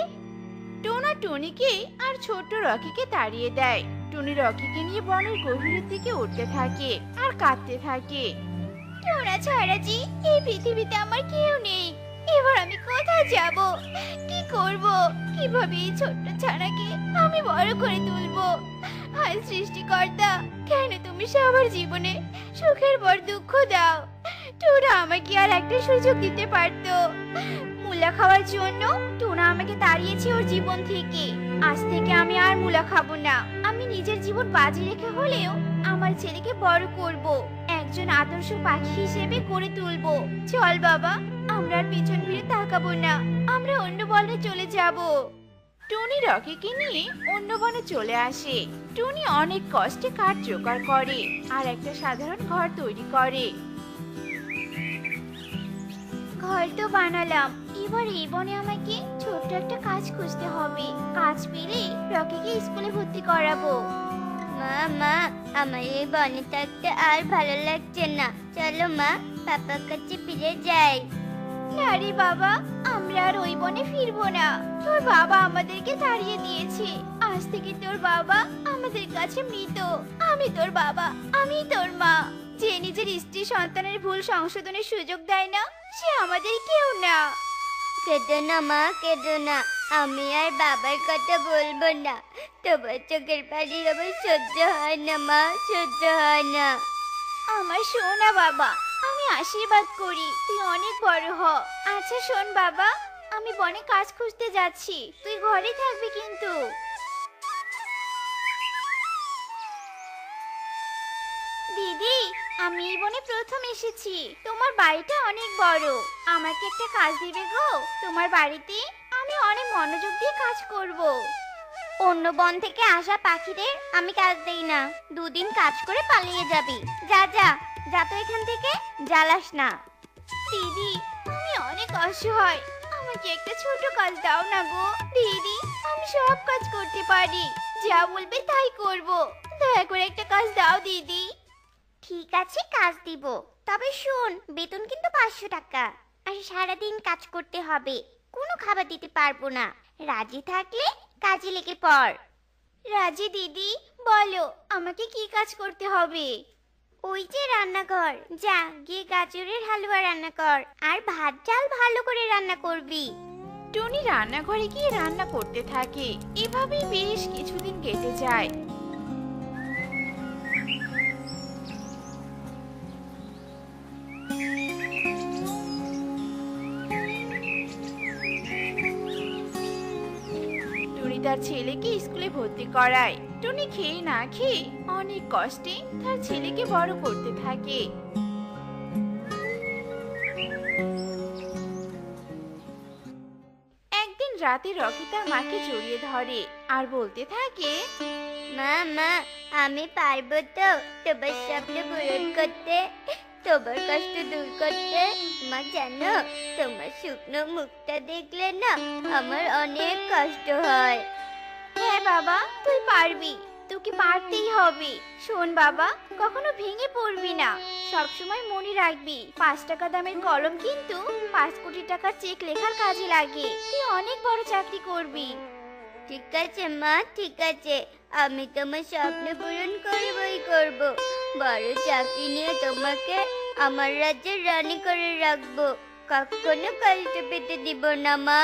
টোনা টুনিকে আর ছোট্ট রকিকে তাড়িয়ে দেয়। টুনি রকিকে নিয়ে বনের গভীরের দিকে উঠতে থাকে আর কাঁদতে থাকে। টোনা ছাড়া জি এই পৃথিবীতে আমার কেউ নেই। এবার আমি কোথায় যাব, কি করব, কিভাবে এই ছোট্ট ছানাকে আমি বড় করে তুলবো? হায় সৃষ্টিকর্তা, কেন তুমি সবার জীবনে সুখের পর দুঃখ দাও? টোনা আমাকে আর একটা সুযোগ দিতে পারতো। মুলা খাওয়ার জন্য টোনা আমাকে তাড়িয়েছে ওর জীবন থেকে। আজ থেকে আমি আর মুলা খাবো না। আমি নিজের জীবন বাজি রেখে হলেও আমার ছেলেকে বড় করব, একজন আদর্শ পাখি হিসেবে গড়ে তুলবো। চল বাবা, আমরা আর পিছন ফিরে তাকাবো না, আমরা অন্য বনে চলে যাব। টুনি রকিকে নিয়ে অন্য বনে চলে আসে। টুনি অনেক কষ্টে কাঠ জোগাড় করে আর একটা সাধারণ ঘর তৈরি করে। ঘর তো বানালাম, এবার এই বনে আমাকে ছোট্ট একটা কাজ খুঁজতে হবে। কাজ পেলে রকিকে স্কুলে ভর্তি করাবো। মা মা, আমার এই বনে থাকতে আর ভালো লাগছে না। চলো মা, পাপার কাছে ফিরে যাই। না রে বাবা, আমরা আর ওই বনে ফিরবো না। তোর বাবা আমাদেরকে তাড়িয়ে দিয়েছে। আজ থেকে তোর বাবা আমাদের কাছে মৃত। আমি তোর বাবা, আমি তোর মা। যে নিজের স্ত্রী সন্তানের ভুল সংশোধনের সুযোগ দেয় না, সে আমাদের কেউ না। কেঁদো না মা, কেঁদো না। আমি আর বাবার কথা বলবো না। তোমার চোখের পানি আমার সহ্য হয় না মা, সহ্য হয় না। আমার সোনা বাবা, আমি আশীর্বাদ করি তুই অনেক বড় হ। আচ্ছা শোন বাবা, আমি বনে কাজ খুঁজতে যাচ্ছি, তুই ঘরে থাকবি কিন্তু। দিদি, আমি এই বনে প্রথম এসেছি। তোমার বাড়িটা অনেক বড়, আমাকে একটা কাজ দিবে গো? তোমার বাড়িতে আমি অনেক মনোযোগ দিয়ে কাজ করব। অন্য বন থেকে আসা পাখিদের আমি কাজ দেই না, দুদিন কাজ করে পালিয়ে যাবি। যা যা যা তো এখান থেকে, জ্বালাস না। দিদি, আমি অনেক অসহায়, আমাকে একটা ছোট কাজ দাও না গো। দিদি, আমি সব কাজ করতে পারি, যা বলবে তাই করব। দয়া করে একটা কাজ দাও দিদি। ঠিক আছে, কাজ দিব, তবে শোন, বেতন কিন্তু 500 টাকা, আর সারাদিন কাজ করতে হবে, কোনো খাবার দিতে পারবো না। রাজি থাকলে কাজে লেগে পড়। রাজি দিদি, বলো আমাকে কি কাজ করতে হবে? ওই যে রান্নাঘর, যা গিয়ে গাজরের হালুয়া রান্না কর, আর ভাত ডাল ভালো করে রান্না করবি। টুনি রান্নাঘরে গিয়ে রান্না করতে থাকে। এভাবেই বেশ কিছুদিন কেটে যায়। টুনি তার ছেলেকে স্কুলে ভর্তি করায়। টুনি খেয়ে না খেয়ে অনেক কষ্টে তার ছেলেকে বড় করতে থাকে। একদিন রাতে রকি তার মাকে জড়িয়ে ধরে আর বলতে থাকে, মা মা, আমি পারবো তো তোমার স্বপ্ন পূরণ করতে, তোমার কষ্ট দূর করতে। মা জানো, তোমার শুকনো মুখটা দেখলে না আমার অনেক কষ্ট হয়। হ্যাঁ বাবা, তুই পারবি, তোকে পারতেই হবে। শোন বাবা, কখনো ভেঙে পড়বি না, সবসময় মনে রাখবি 5 টাকা দামের কলম কিন্তু 5 কোটি টাকার চেক লেখার কাজে লাগে। তুই অনেক বড় চাকরি করবি। ঠিক আছে মা, ঠিক আছে, আমি তোমার স্বপ্ন পূরণ করবই করব। বড় চাকরি নিয়ে তোমাকে আমার রাজ্যের রানী করে রাখবো, কখনো কষ্ট পেতে দিব না মা।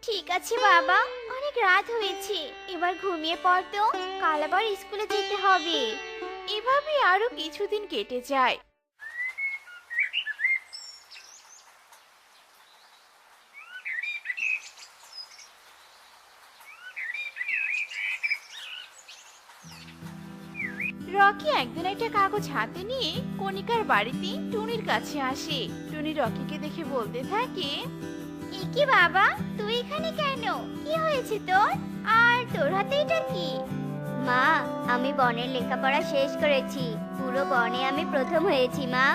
ঠিক আছে বাবা, অনেক রাত হয়েছে, এবার ঘুমিয়ে পড় তো, কাল আবার স্কুলে যেতে হবে। এভাবে আরো কিছুদিন কেটে যায়। রকি একদিন একটা কাগজ হাতে নিয়ে কণিকার বাড়িতে টুনির কাছে আসে। টুনি রকিকে দেখে বলতে থাকে, এ কি বাবা, তুই এখানে কেন? কি হয়েছে তোর? আর তোর হাতে এটা কি? মা, আমি বনের লেখাপড়া শেষ করেছি, পুরো বনে আমি প্রথম হয়েছি মা।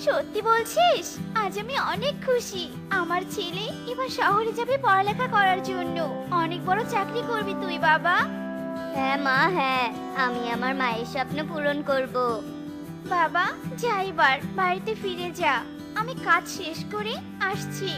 সত্যি বলছিস? আজ আমি অনেক খুশি। আমার ছেলে এবার শহরে যাবে পড়ালেখা করার জন্য। অনেক বড় চাকরি করবি তুই বাবা। হ্যাঁ মা, হ্যাঁ, আমি আমার মায়ের স্বপ্ন পূরণ করব। বাবা যা, এবার বাড়িতে ফিরে যা, আমি কাজ শেষ করে আসছি।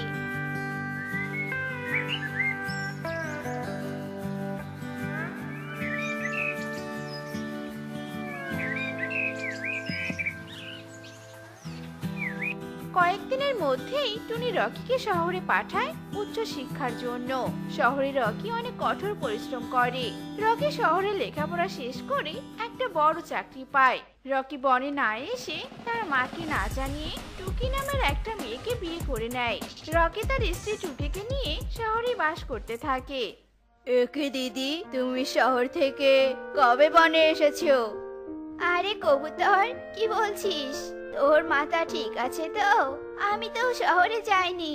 কয়েকদিনের মধ্যেই টুনি রকিকে শহরে পাঠায় উচ্চ শিক্ষার জন্য। শহরে রকি অনেক কঠোর পরিশ্রম করে। রকি শহরে লেখাপড়া শেষ করে একটা বড় চাকরি পায়। রকি বনে না এসে তার মাকে না জানিয়ে টুকি নামের একটা মেয়েকে বিয়ে করে নেয়। রকি তার স্ত্রী টুকিকে নিয়ে শহরে বাস করতে থাকে। একে দিদি, তুমি শহর থেকে কবে বনে এসেছো? আরে কবুতর, কি বলছিস? তোর মাথা ঠিক আছে তো? আমি তো শহরে যাইনি।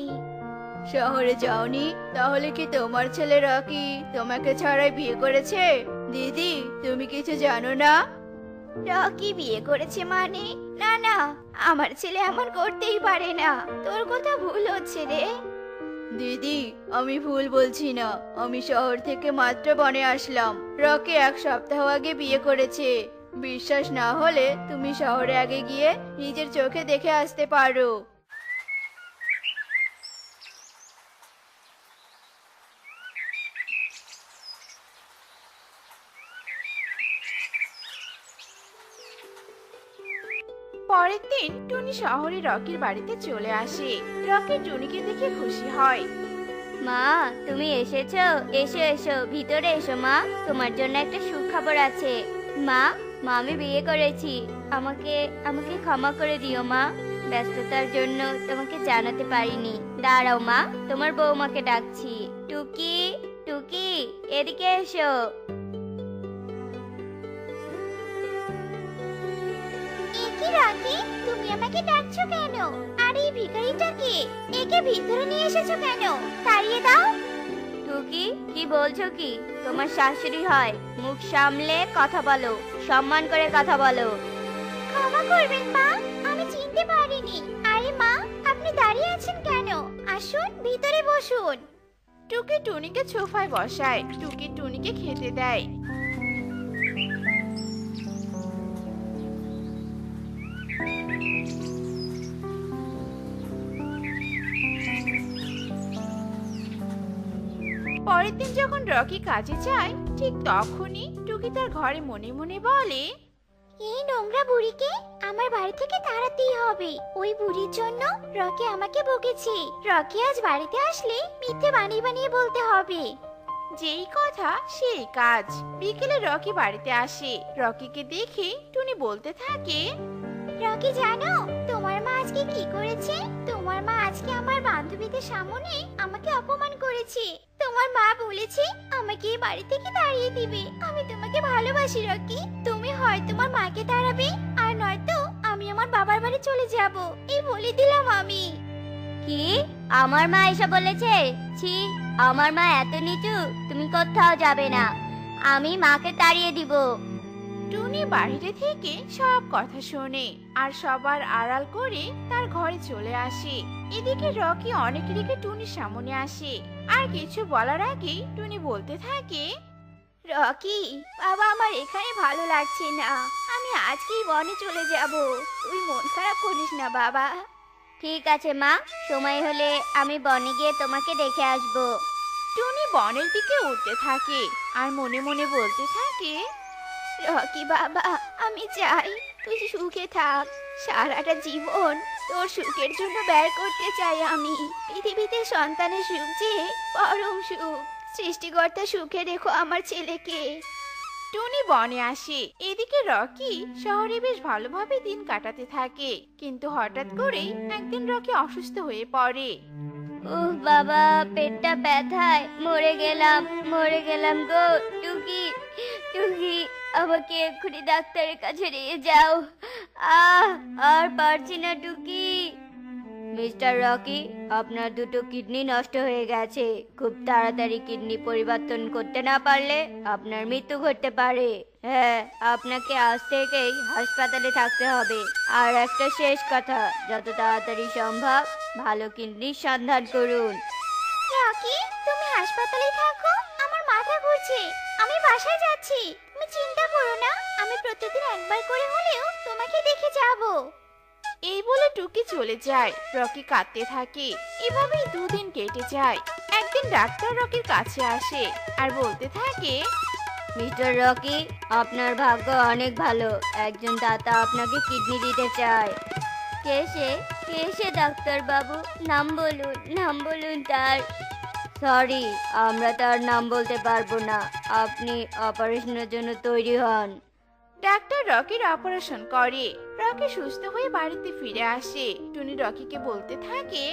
শহরে যাওনি? তাহলে কি তোমার ছেলে রকি তোমাকে ছাড়াই বিয়ে করেছে? দিদি, তুমি কিছু জানো না? রকি বিয়ে করেছে মানে? না না, আমার ছেলে এমন করতেই পারে না। তোর কথা ভুল হচ্ছে রে। দিদি, আমি ভুল বলছি না, আমি শহর থেকে মাত্র বনে আসলাম। রকি 1 সপ্তাহ আগে বিয়ে করেছে। বিশ্বাস না হলে তুমি শহরে আগে গিয়ে নিজের চোখে দেখে আসতে পারো। পরের দিন টুনি শহরে রকির বাড়িতে চলে আসে। রকি টুনিকে দেখে খুশি হয়। মা, তুমি এসেছো? এসো এসো, ভিতরে এসো মা, তোমার জন্য একটা সুখবর আছে। মা, মা আমি বিয়ে করেছি। আমাকে আমাকে ক্ষমা করে দিও মা, ব্যস্ততার জন্য তোমাকে জানাতে পারিনি। দাঁড়াও মা, তোমার বৌমাকে ডাকছি। টুকি, টুকি, এদিকে এসো। কি রাকি, তুমি আমাকে ডাকছো কেন? আর এই ভিখারিটা কে? একে ভিতরে নিয়ে এসেছো কেন? তাড়িয়ে দাও। টুকি, কি বলছো কি? তোমার শাশুড়ি হয়, মুখ সামলে কথা বলো, সম্মান করে কথা বলো। ক্ষমা করবেন মা, আমি চিনতে পারিনি। আরে মা, আপনি দাঁড়িয়ে আছেন কেন? আসুন ভিতরে বসুন। টুকি টুনিকে সোফায় বসায়। টুকি টুনিকে খেতে দেয়। পরের দিন যখন রকি কাজে যায়, ঠিক তখনই টুকি তার ঘরে মনে মনে বলে, এই নোংরা বুড়িকে আমার বাড়ি থেকে তাড়াতেই হবে। ওই বুড়ির জন্য রকি আমাকে বকেছে। রকি আজ বাড়িতে আসলে মিথ্যে বানিয়ে বানিয়ে বলতে হবে। যেই কথা সেই কাজ। বিকেলে রকি বাড়িতে আসে। রকিকে দেখে টুনি বলতে থাকে, রকি জানো তোমার মা আজকে কি করেছে? তোমার মা আজকে আমার বান্ধবীদের সামনে আমাকে অপমান করেছে। তোমার মা বলেছে আমাকে এই বাড়ি থেকে তাড়িয়ে দিবে। আমি তোমাকে ভালোবাসি রকি। তুমি হয় তোমার মাকে তাড়াবে, আর নয়তো আমি আমার বাবার বাড়ি চলে যাব। এই বলে দিলাম আমি। কি আমার মা এসব বলেছে? ছি, আমার মা এত নিচু, তুমি কোথাও যাবে না। আমি মাকে তাড়িয়ে দিব। টুনি বাইরে থেকে সব কথা শোনে আর সবার আড়াল করে তার ঘরে চলে আসে। এদিকে রকি অনেক রেগে টুনির সামনে আসে আর কিছু বলার আগেই টুনি বলতে থাকে, রকি বাবা, আমার এখানে ভালো লাগছে না। আমি আজকেই বনে চলে যাব। তুই মন খারাপ করিস না বাবা। ঠিক আছে মা, সময় হলে আমি বনে গিয়ে তোমাকে দেখে আসবো। টুনি বনের দিকে উঠতে থাকে আর মনে মনে বলতে থাকে, রকি বাবা, আমি চাই তুই সুখে থাক। সারাটা জীবন তোর সুখের জন্য ব্যয় করতে চাই আমি। পৃথিবীতে সন্তানের সুখ যে পরম সুখ। সৃষ্টিকর্তা সুখে রেখো আমার ছেলেকে। টুনি বনে আসে। এদিকে রকি শহরে বেশ ভালোভাবে দিন কাটাতে থাকে, কিন্তু হঠাৎ করেই একদিন রকি অসুস্থ হয়ে পড়ে। উহ বাবা, পেটটা ব্যথায় মরে গেলাম গো। টুকি টুকি, আমাকে এক্ষুনি ডাক্তারের কাছে নিয়ে যাও। আর পারছি না টুকি। মিস্টার রকি, আপনার দুটো কিডনি নষ্ট হয়ে গেছে। খুব তাড়াতাড়ি কিডনি পরিবর্তন করতে না পারলে আপনার মৃত্যু ঘটতে পারে। হ্যাঁ, আপনাকে আজ থেকেই হাসপাতালে থাকতে হবে। আর একটা শেষ কথা, যত তাড়াতাড়ি সম্ভব ভালো কিডনির সন্ধান করুন। রকি, তুমি হাসপাতালে থাকো। আমার মাথা ঘুরছে। আমি বাসায় যাচ্ছি। তুমি চিন্তা করো না। আমি প্রতিদিন একবার করে হলেও তোমাকে দেখে যাব। এই বলে টুকি চলে যায়। রকি কাঁদতে থাকে। এভাবেই দুদিন কেটে যায়। একদিন ডাক্তার রকির কাছে আসে আর বলতে থাকে, মিস্টার রকি, আপনার ভাগ্য অনেক ভালো। একজন দাতা আপনাকে কিডনি দিতে চায়। কে সে ডাক্তার বাবু? নাম বলুন তার। সরি, আমরা তার নাম বলতে পারবো না। আপনি অপারেশনের জন্য তৈরি হন। ডাক্তার রকির অপারেশন করে। রকি সুস্থ হয়ে বাড়িতে ফিরে আসে। টুনি রকিকে বলতে থাকে,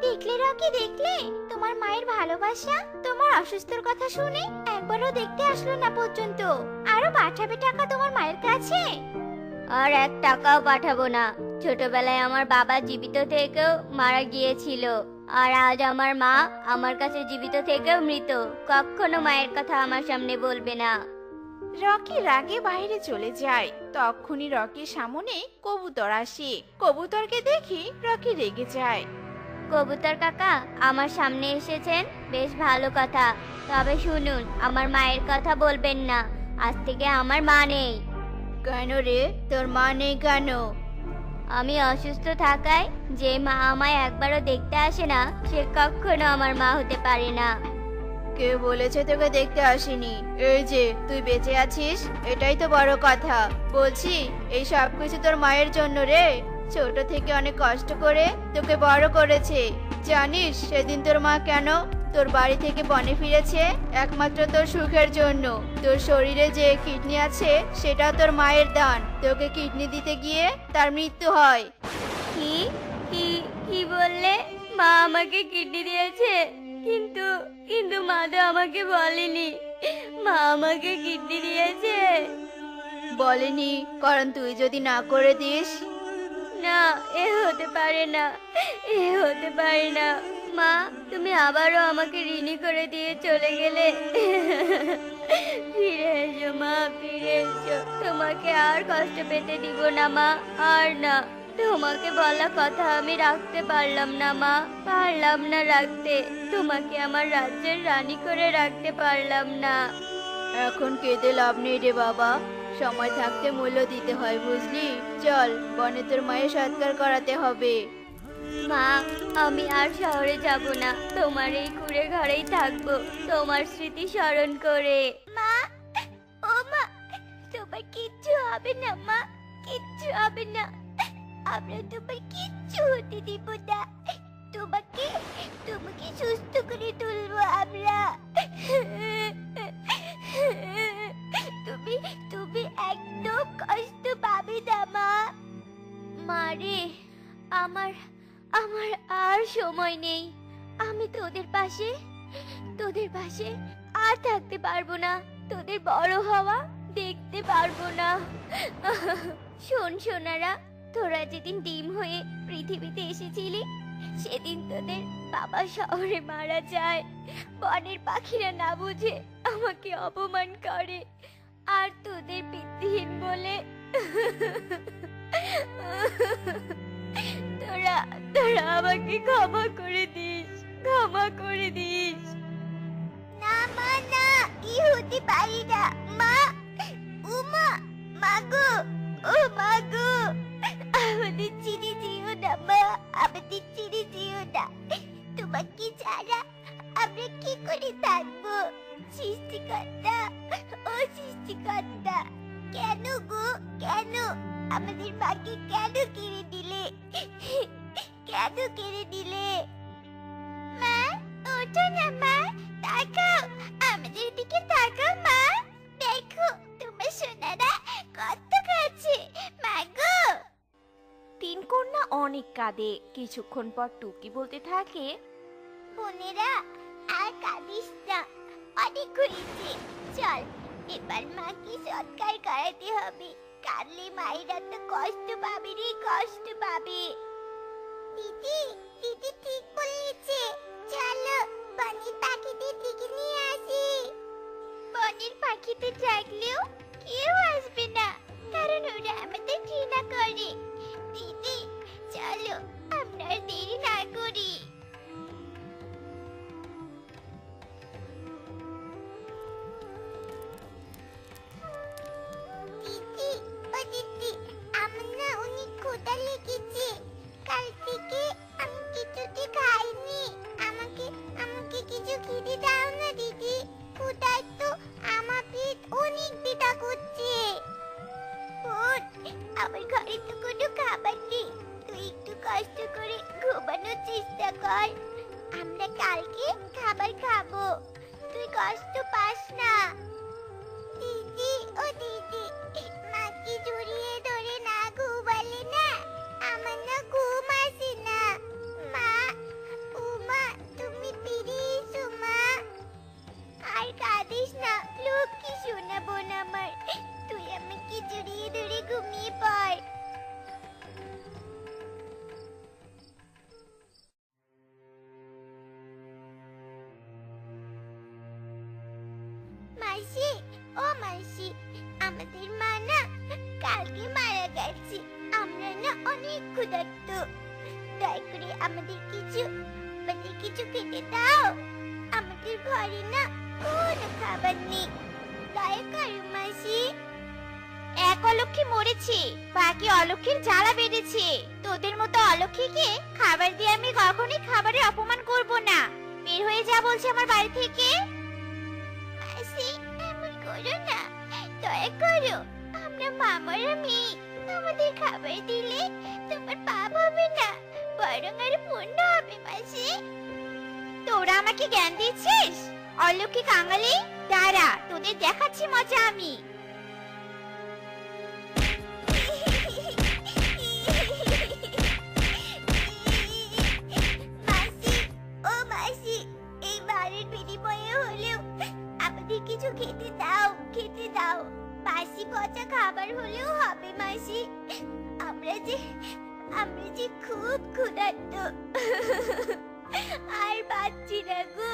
দেখলে রকি, দেখলে তোমার মায়ের ভালোবাসা। তোমার অসুস্থর কথা শুনে একবারও দেখতে আসলো না পর্যন্ত। আরো পাঠাবে টাকা তোমার মায়ের কাছে? আর 1 টাকাও পাঠাবো না। ছোটবেলায় আমার বাবা জীবিত থেকেও মারা গিয়েছিল, আর আজ আমার মা আমার কাছে জীবিত থেকেও মৃত। কখনো মায়ের কথা আমার সামনে বলবে না। রকি রাগে বাইরে চলে যায়। তখনই রকির সামনে কবুতর আসে। কবুতরকে দেখে রকি রেগে যায়। কবুতর কাকা, আমার সামনে এসেছেন, বেশ ভালো কথা। তবে শুনুন, আমার মায়ের কথা বলবেন না। আজ থেকে আমার মা নেই। কেন রে, তোর মা নেই কেন? আমি অসুস্থ থাকায় যে মা আমায় একবারও দেখতে আসে না, সে কখনো আমার মা হতে পারে না। কে বলেছে তোকে দেখতে আসেনি? এই যে তুই বেঁচে আছিস, এটাই তো বড় কথা। বলছি, এই সব কিছু তোর মায়ের জন্য রে। ছোট থেকে অনেক কষ্ট করে তোকে বড় করেছে। জানিস সেদিন তোর মা কেন তোর বাড়ি থেকে বনে ফিরেছে? একমাত্র তোর সুখের জন্য। তোর শরীরে যে কিডনি আছে সেটা তোর মায়ের দান। তোকে কিডনি দিতে গিয়ে তার মৃত্যু হয়। কি কি কি বললে? মা আমাকে কিডনি দিয়েছে? কিন্তু কিন্তু মা তো আমাকে বলেনি মা আমাকে কিডনি দিয়েছে। বলেনি, কারণ তুই যদি না করে দিস। না, এ হতে পারে না, এ হতে পারে না। মা, তুমি আবারও আমাকে ঋণী করে দিয়ে চলে গেলে। ফিরে এসো মা, ফিরে এসো। তোমাকে আর কষ্ট পেতে দিব না মা, আর না। তোমাকে বলা কথা আমি রাখতে পারলাম না মা, পারলাম না রাখতে। তোমাকে আমার রাজ্যের রানী করে রাখতে পারলাম না। এখন কেঁদে লাভ নেই রে বাবা। সময় থাকতে মূল্য দিতে হয়, বুঝলি? চল, বনে তোর মায়ের সৎকার করাতে হবে। মা, আমি আর শহরে যাব না। তোমার এই কুড়ে ঘরেই থাকবো, তোমার স্মৃতি স্মরণ করে। মা, ও মা, তোমার কিচ্ছু হবে না মা, কিচ্ছু হবে না, আমরা তোমার কিচ্ছু হতে দিব না। তোমাকে তোমাকে সুস্থ করে তুলবো আমরা। তুমি তুমি একদম কষ্ট পাবে না মা। মারে, আমার আমার আর সময় নেই। আমি তোদের পাশে আর থাকতে পারবো না। তোদের বড় হওয়া দেখতে পারবো না। শোন সোনারা, তোরা যেদিন ডিম হয়ে পৃথিবীতে এসেছিলি সেদিন তোদের বাবা শহরে মারা যায়। বনের পাখিরা না বুঝে আমাকে অপমান করে আর তোদের ভিত্তিহীন বলে। তোরা তোরা আমাকে ক্ষমা করে দিস। না মা, না, ই হতে পারি না মা। উমা, মাগো, ও মাগো, আমাদের ছেড়ে যেও না মা, আমাদের ছেড়ে যেও না। তোমাকে ছাড়া আমরা কি করে থাকবো? সৃষ্টিকর্তা, ও সৃষ্টিকর্তা, কেন গো, কেন আমাদের মাকে কেন কেড়ে দিলে? কেন কেড়ে দিলে? মা, ওঠো না মা, তাকাও, আমাদের দিকে তাকাও মা। দেখো তোমার সোনারা কত কাছে। মা গো। তিন কন্যা অনেক কাঁদে। কিছুক্ষণ পর টুকি বলতে থাকে, বোনেরা, আর কাঁদিস না, অনেক হয়েছে। চল, এবার মাকে সৎকার করাতে হবে। কাঁদলে মায়েরা তো কষ্ট পাবে রে, কষ্ট পাবে। দিদি, দিদি ঠিক বলেছে। চলো বনের পাখিদের দিকে নিয়ে আসি। বনের পাখিদের ডাকলেও কেউ আসবে না, কারণ ওরা আমাদের ঘৃণা করে। দিদি চলো, আমরা আর দেরি না করি। দিদি, ও দিদি, আমার না অনেক ক্ষুধা লেগেছে। কাল থেকে আমি কিছুতে খাইনি। আমাকে আমাকে কিছু খেতে দাও না দিদি। ক্ষুধায় তো আমার পেট অনেক ব্যথা করছে। বোন, আমার ঘরে তো কোনো খাবার নেই। তুই একটু কষ্ট করে ঘুমানোর চেষ্টা কর। আমরা কালকে খাবার খাবো, তুই কষ্ট পাস না। দিদি, ও দিদি, মাকে জড়িয়ে ধরে না ঘুমালে না আমার না ঘুম আসে না। মা, ও মা, তুমি ফিরে এসো মা। আর কাঁদিস না, লক্ষ্মী সোনা বোন আমার। তুই আমাকে জড়িয়ে ধরে ঘুমিয়ে পড়। মাসি, ও মাসি, আমাদের মা না কালকে মারা গেছে। আমরা না অনেক ক্ষুধার্ত। দয়া করে আমাদের কিছু খেতে দাও। আমাদের ঘরে না কোনো খাবার নেই। দয়া করো মাসি। এক অলক্ষী মরেছে, বাকি অলক্ষীর জ্বালা বেড়েছে। তোদের মতো অলক্ষীকে খাবার দিয়ে আমি কখনোই খাবারের অপমান করব না। বের হয়ে যা বলছে আমার বাড়ি থেকে। মাসি, এমন করো না, দয়া করো। আমরা মামারা মেয়ে, আমাদের খাবার দিলে তোমার পাপ হবে না, বরং আর পুণ্য হবে মাসি। তোরা আমাকে জ্ঞান দিচ্ছিস? অলক্ষী কাঙালি, দাঁড়া, তোদের দেখাচ্ছি মজা আমি। মাসি, ও মাসি, এই বাড়ির বিনিময়ে হলেও আমাদের কিছু খেতে দাও, খেতে দাও। বাসি পচা খাবার হলেও হবে মাসি। আমরা যে খুব ক্ষুধার্ত, আর পাচ্ছি না গো।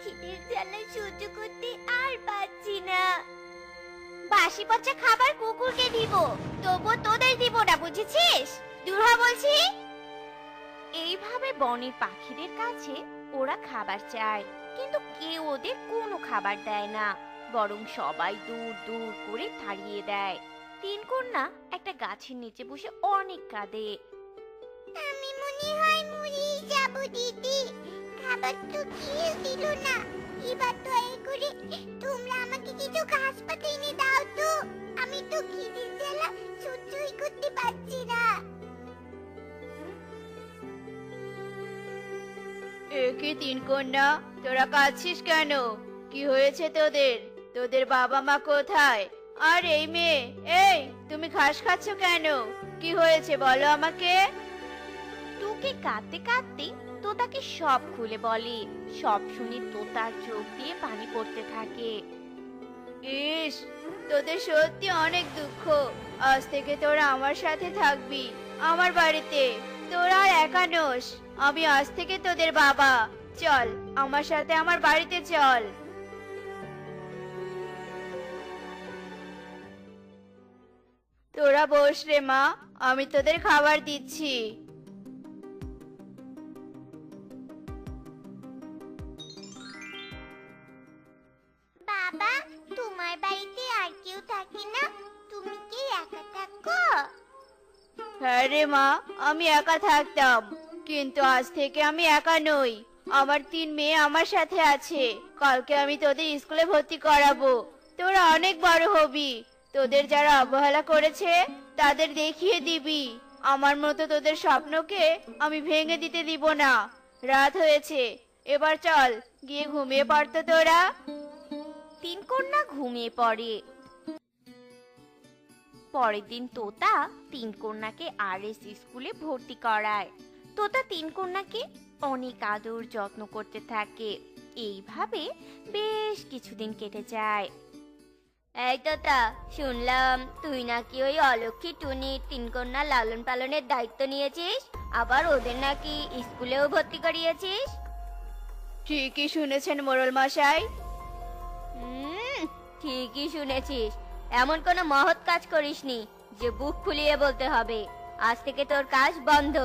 খিদের জ্বালা সহ্য করতে আর পাচ্ছি না। বাসি পচা খাবার কুকুরকে দিব, তবু তোদের দিব না, বুঝেছিস? দূর হ বলছি। এইভাবে বনের পাখিদের কাছে ওরা খাবার চায়, কিন্তু কেউ ওদের কোনো খাবার দেয় না, বরং সবাই দূর দূর করে তাড়িয়ে দেয়। তিন কন্যা একটা গাছের নিচে বসে অনেক কাঁদে। আমি মনে হয় মরে যাব দিদি। আবার তো খেয়ে দিল না। এবার দয়া করে তোমরা আমাকে কিছু ঘাস পাতা এনে দাও তো। আমি তো খিদের জ্বালা সহ্যই করতে পারছি না। এ কি তিন কন্যা, তোরা কাঁদছিস কেন? কি হয়েছে তোদের? তোদের বাবা মা কোথায়? আর এই মেয়ে, এই তুমি ঘাস খাচ্ছ কেন? কি হয়েছে বলো আমাকে। টুকি কাঁদতে কাঁদতে তোতাকে সব খুলে বলে। সব শুনে তোতার চোখ দিয়ে পানি পড়তে থাকে। ইস, তোদের সত্যি অনেক দুঃখ। আজ থেকে তোরা আমার সাথে থাকবি, আমার বাড়িতে। তোরা আর একা নোস, আমি আজ থেকে তোদের বাবা। চল আমার সাথে আমার বাড়িতে চল। তোরা বস রে মা, আমি তোদের খাবার দিচ্ছি। বাবা, তোমার বাড়িতে আর কেউ থাকে না? তুমি কি একা থাকো? হ্যাঁ রে মা, আমি একা থাকতাম, কিন্তু আজ থেকে আমি একা নই। আমার 3 মেয়ে আমার সাথে আছে। কালকে আমি তোদের স্কুলে ভর্তি করাবো। তোরা অনেক বড় হবি। তোদের যারা অবহেলা করেছে তাদের দেখিয়ে দিবি। আমার মতো তোদের স্বপ্নকে আমি ভেঙে দিতে দিব না। রাত হয়েছে, এবার চল গিয়ে ঘুমিয়ে পড়তো তোরা। তিন কন্যা ঘুমিয়ে পড়ে। পরের দিন তোতা তিন কন্যাকে আরএস স্কুলে ভর্তি করায়। তোতা তিন কন্যাকে অনেক আদর যত্ন করতে থাকে। এইভাবে বেশ কিছুদিন কেটে যায়। এই তোতা, শুনলাম তুই নাকি ওই অলক্ষী টুনি তিন কন্যা লালন পালনের দায়িত্ব নিয়েছিস, আবার ওদের নাকি স্কুলেও ভর্তি করিয়েছিস। ঠিকই শুনেছেন মোড়ল মশাই। ঠিকই শুনেছিস। এমন কোনো মহৎ কাজ করিসনি যে বুক ফুলিয়ে বলতে হবে। আজ থেকে তোর কাজ বন্ধ।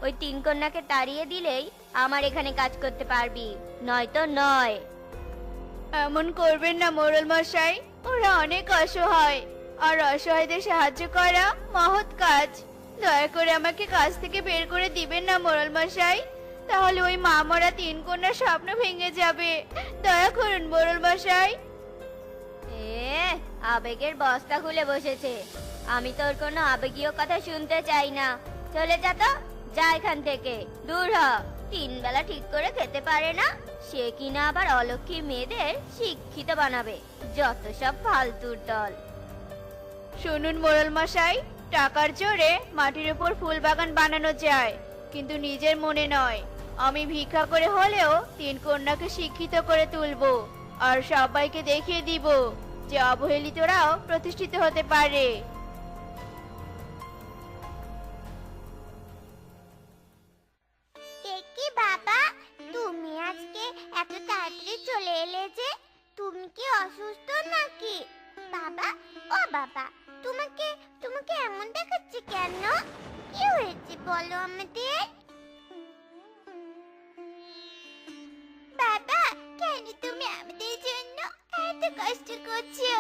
ওই তিন কন্যাকে তাড়িয়ে দিলেই আমার এখানে কাজ করতে পারবি, নয়তো নয়। এমন করবেন না মোড়ল মশাই, ওরা অনেক অসহায়, আর অসহায়দের সাহায্য করা মহৎ কাজ। দয়া করে আমাকে কাজ থেকে বের করে দিবেন না মোড়ল মশাই, তাহলে ওই মা মরা 3 কন্যার স্বপ্ন ভেঙে যাবে। দয়া করুন মোড়ল মশাই। আবেগের বস্তা খুলে বসেছে। আমি তোর কোনো আবেগীয় কথা শুনতে চাই না। চলে যা তো, যা এখান থেকে, দূর হ। 3 বেলা ঠিক করে খেতে পারে না, সে কিনা আবার অলক্ষী মেয়েদের শিক্ষিত বানাবে। যত সব ফালতুর দল। শুনুন মোড়ল মশাই, টাকার জোরে মাটির উপর ফুল বাগান বানানো যায়, কিন্তু নিজের মনে নয়। আমি ভিক্ষা করে হলেও 3 কন্যাকে শিক্ষিত করে তুলবো, আর সবাইকে দেখিয়ে দিব যে অবহেলিতরাও প্রতিষ্ঠিত হতে পারে। কি বাবা, তুমি আজকে এত তাড়াতাড়ি চলে এলে যে? তুমি কি অসুস্থ নাকি? বাবা, ও বাবা, তোমাকে তোমাকে এমন দেখাচ্ছে কেন? কি হয়েছে বলো আমাদের। বাবা, কেন তুমি আমাদের জন্য এত কষ্ট করছো?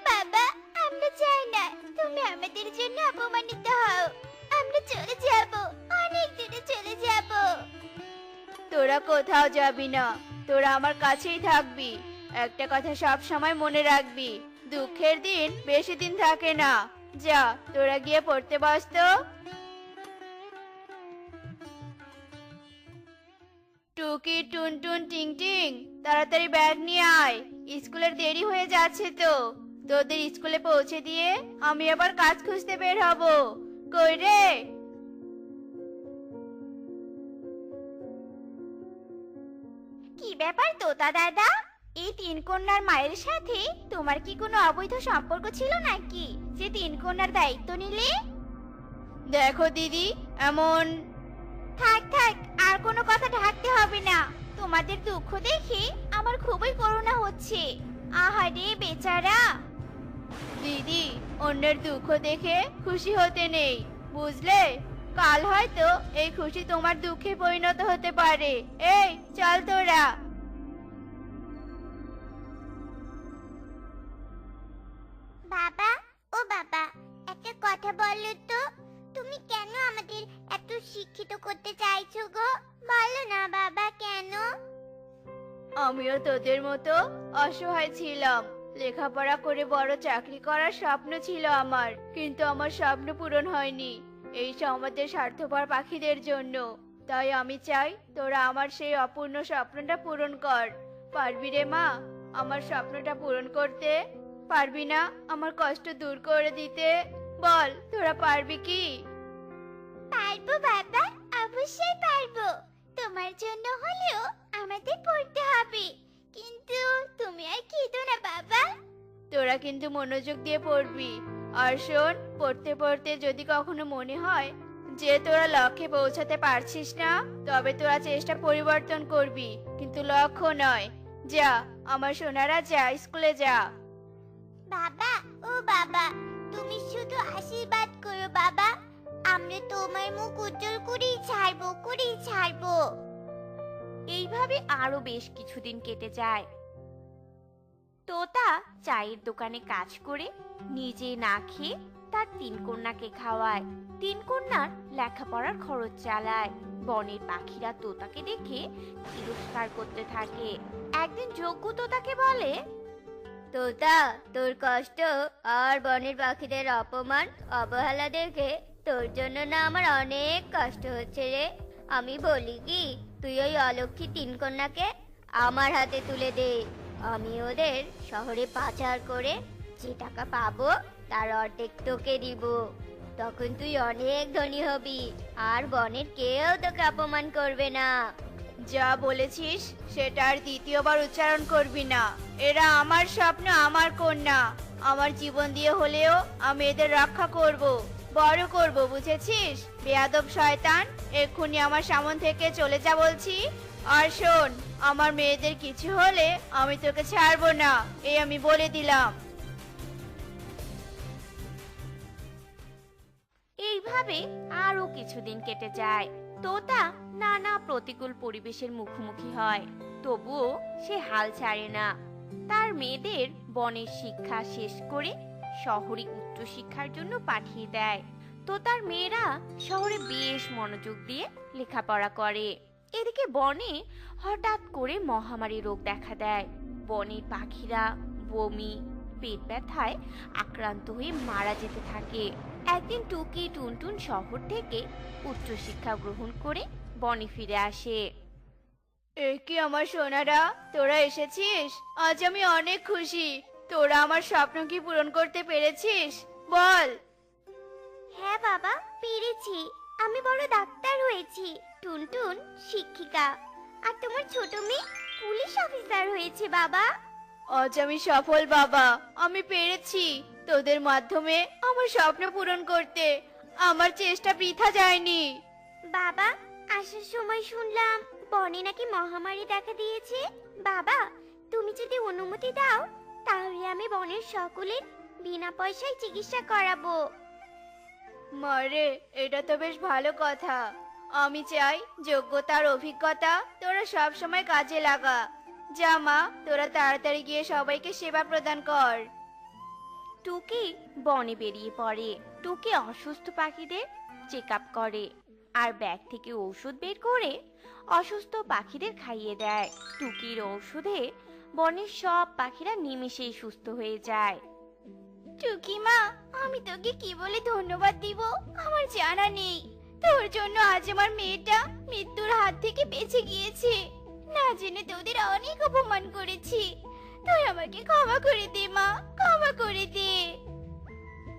বাবা, আমরা চাই না তুমি আমাদের জন্য অপমানিত হও। আমরা চলে যাব, অনেক দূরে চলে যাব। তোরা কোথাও যাবি না, তোরা আমার কাছেই থাকবি। একটা কথা সব সময় মনে রাখবি, দুঃখের দিন বেশি দিন থাকে না। যা, তোরা গিয়ে পড়তে বস তো। টুকি, টুনটুন, টিং টিং, তাড়াতাড়ি ব্যাগ নিয়ে আয়, স্কুলের দেরি হয়ে যাচ্ছে তো। তোদের স্কুলে পৌঁছে দিয়ে আমি আবার কাজ খুঁজতে বের হব। কই রে? কি ব্যাপার তোতা দাদা, এই 3 কন্যার মায়ের সাথে তোমার কি কোনো অবৈধ সম্পর্ক ছিল নাকি যে 3 কন্যার দায়িত্ব নিলে? দেখো দিদি, এমন। থাক থাক, আর কোনো কথা ঢাকতে হবে না। তোমাদের দুঃখ দেখে আমার খুবই করুণা হচ্ছে। আহারে বেচারা। দিদি, অন্যের দুঃখ দেখে খুশি হতে নেই, বুঝলে? কাল হয়তো এই খুশি তোমার দুঃখে পরিণত হতে পারে। এই চল তোরা। বাবা, ও বাবা, একটা কথা বলো তো, তুমি কেন আমাদের এত শিক্ষিত করতে চাইছো গো? বলো না বাবা, কেন? আমিও তোদের মতো অসহায় ছিলাম। লেখাপড়া করে বড় চাকরি করার স্বপ্ন ছিল আমার, কিন্তু আমার স্বপ্ন পূরণ হয়নি এই সমাজের স্বার্থপর পাখিদের জন্য। তাই আমি চাই তোরা আমার সেই অপূর্ণ স্বপ্নটা পূরণ কর। পারবি রে মা আমার স্বপ্নটা পূরণ করতে? পারবি না আমার কষ্ট দূর করে দিতে? বল তোরা পারবি কি? পারবো বাবা, অবশ্যই পারবো। তোমার জন্য হলেও আমাদের পড়তে হবে, কিন্তু তুমি আর কেঁদো না বাবা। তোরা কিন্তু মনোযোগ দিয়ে পড়বি। আর শোন, পড়তে পড়তে যদি কখনো মনে হয় যে তোরা লক্ষ্যে পৌঁছাতে পারছিস না, তবে তোরা চেষ্টা পরিবর্তন করবি, কিন্তু লক্ষ্য নয়। যা আমার সোনারা, যা স্কুলে যা। বাবা, ও বাবা, তুমি শুধু আশীর্বাদ করো বাবা। আমরা তোমার মুখ উজ্জ্বল করেই ছাড়বো। এইভাবে আরো বেশ কিছুদিন কেটে যায়। তোতা চায়ের দোকানে কাজ করে নিজে না খেয়ে তার 3 কন্যাকে খাওয়ায়। 3 কন্যার লেখাপড়ার খরচ চালায়। বনের পাখিরা তোতাকে দেখে তিরস্কার করতে থাকে। একদিন যজ্ঞ তোতাকে বলে, তোতা, তোর কষ্ট আর বনের পাখিদের অপমান অবহেলা দেখে তোর জন্য না আমার অনেক কষ্ট হচ্ছে রে। আমি বলি কি, তুই ওই অলক্ষী 3 কন্যাকে আমার হাতে তুলে দে। আমি ওদের শহরে পাচার করে যে টাকা পাবো তার অর্ধেক তোকে দিব। তখন তুই অনেক ধনী হবি, আর বনের কেউ তোকে অপমান করবে না। যা বলেছিস সেটা আর দ্বিতীয়বার উচ্চারণ করবি না। এরা আমার স্বপ্ন, আমার কন্যা। আমার জীবন দিয়ে হলেও আমি এদের রক্ষা করব, বড় করব, বুঝেছিস? বেয়াদব শয়তান, এক্ষুনি আমার সামন থেকে চলে যা বলছি। আর শোন, আমার মেয়েদের কিছু হলে আমি তোকে ছাড়বো না, এই আমি বলে দিলাম। এইভাবে আরো কিছুদিন কেটে যায়। তোতা নানা প্রতিকূল পরিবেশের মুখোমুখি হয়, তবুও সে হাল ছাড়ে না। তার মেয়েদের বনের শিক্ষা শেষ করে শহরে উচ্চশিক্ষার জন্য পাঠিয়ে দেয়। তোতার মেয়েরা শহরে বেশ মনোযোগ দিয়ে লেখাপড়া করে। এদিকে বনে হঠাৎ করে মহামারী রোগ দেখা দেয়। বনের পাখিরা বমি, পেট ব্যথায় আক্রান্ত হয়ে মারা যেতে থাকে। একদিন টুকি টুনটুন শহর থেকে উচ্চশিক্ষা গ্রহণ করে বনে ফিরে আসে। এ কি আমার সোনারা, তোরা এসেছিস? আজ আমি অনেক খুশি। তোরা আমার স্বপ্ন কি পূরণ করতে পেরেছিস? বল। হ্যাঁ বাবা, পেরেছি। আমি বড় ডাক্তার হয়েছি, টুনটুন শিক্ষিকা, আর তোমার ছোট মেয়ে পুলিশ অফিসার হয়েছে বাবা। আজ আমি সফল বাবা, আমি পেরেছি তোদের মাধ্যমে আমার স্বপ্ন পূরণ করতে। আমার চেষ্টা বৃথা যায়নি। বাবা, আসার সময় শুনলাম বনে নাকি মহামারী দেখা দিয়েছে। বাবা, তুমি যদি অনুমতি দাও তাহলে আমি বনের সকলের বিনা পয়সায় চিকিৎসা করাবো। মারে, এটা তো বেশ ভালো কথা। আমি চাই যোগ্যতার অভিজ্ঞতা তোরা সব সময় কাজে লাগা। যা মা, তোরা তাড়াতাড়ি গিয়ে সবাইকে সেবা প্রদান কর। টুকি বনে বেরিয়ে পড়ে। টুকি অসুস্থ পাখিদের চেক আপ করে আর ব্যাগ থেকে ঔষধ বের করে অসুস্থ পাখিদের খাইয়ে দেয়। টুকির ঔষধে বনের সব পাখিরা নিমেষেই সুস্থ হয়ে যায়। টুকি মা, আমি তোকে কি বলে ধন্যবাদ দিব আমার জানা নেই। তোর জন্য আজ আমার মেয়েটা মৃত্যুর হাত থেকে বেঁচে গিয়েছে। না জেনে তোদের অনেক অপমান করেছি। তুই আমাকে ক্ষমা করে দে মা, ক্ষমা করে দে।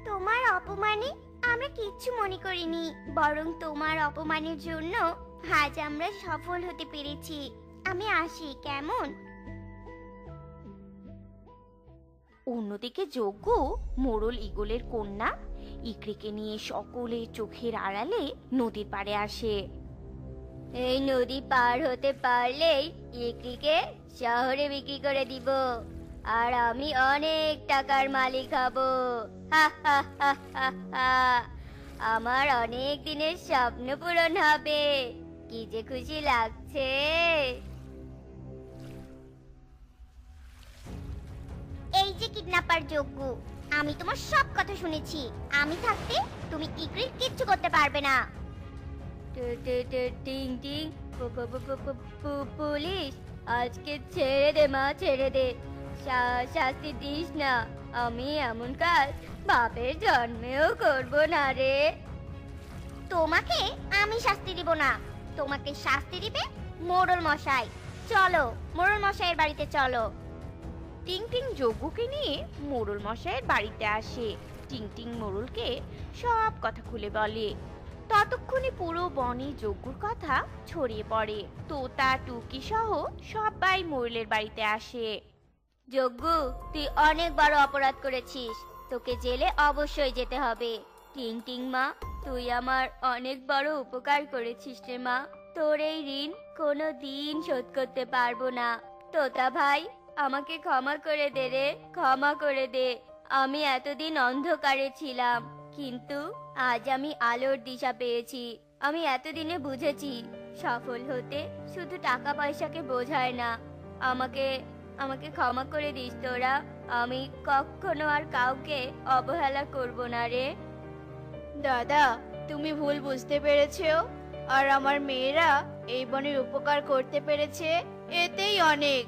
তোমার অপমানে আমরা কিচ্ছু মনে করিনি, বরং তোমার অপমানের জন্য আজ আমরা সফল হতে পেরেছি। আমি আসি, কেমন? অন্যদিকে যজ্ঞ মোড়ল ঈগলের কন্যা ইকরিকে নিয়ে সকলে চোখের আড়ালে নদীর পাড়ে আসে। এই নদী পার হতে পারলেই ইকরিকে শহরে বিক্রি করে দিব, আর আমি অনেক টাকার মালিক হব। হা হা হা হা হা। আমার অনেক দিনের স্বপ্ন পূরণ হবে। কি যে খুশি লাগছে। এই যে কিডন্যাপার যজ্ঞ, আমি তোমার সব কথা শুনেছি। আমি থাকতে তুমি ইকরির কিচ্ছু করতে পারবে না। টিং টিং, পুলিশ, আজকে ছেড়ে দে মা, ছেড়ে দে। শাস্তি দিস না। আমি এমন কাজ বাপের জন্মেও করব না রে। তোমাকে আমি শাস্তি দিব না, তোমাকে শাস্তি দিবে মোড়ল মশাই। চলো মোড়ল মশাইয়ের বাড়িতে চলো। টিং টিং যজ্ঞকে নিয়ে মোড়ল মশাইয়ের বাড়িতে আসে। টিং টিং মোড়লকে সব কথা খুলে বলে। ততক্ষণে পুরো বনে যজ্ঞর কথা ছড়িয়ে পড়ে। তোতা টুকি সহ সবাই মোড়লের বাড়িতে আসে। যজ্ঞ, তুই অনেক বড় অপরাধ করেছিস, তোকে জেলে অবশ্যই যেতে হবে। টিং টিং মা, তুই আমার অনেক বড় উপকার করেছিস রে মা। তোর এই ঋণ কোনো দিন শোধ করতে পারবো না। তোতা ভাই, আমাকে ক্ষমা করে দে রে, ক্ষমা করে দে। আমি এতদিন অন্ধকারে ছিলাম, কিন্তু আজ আমি আলোর দিশা পেয়েছি। আমি এতদিনে বুঝেছি সফল হতে শুধু টাকা পয়সাকে বোঝায় না। আমাকে আমাকে ক্ষমা করে দিস তোরা। আমি কখনো আর কাউকে অবহেলা করব না রে। দাদা, তুমি ভুল বুঝতে পেরেছো, আর আমার মেয়েরা এই বনের উপকার করতে পেরেছে, এতেই অনেক।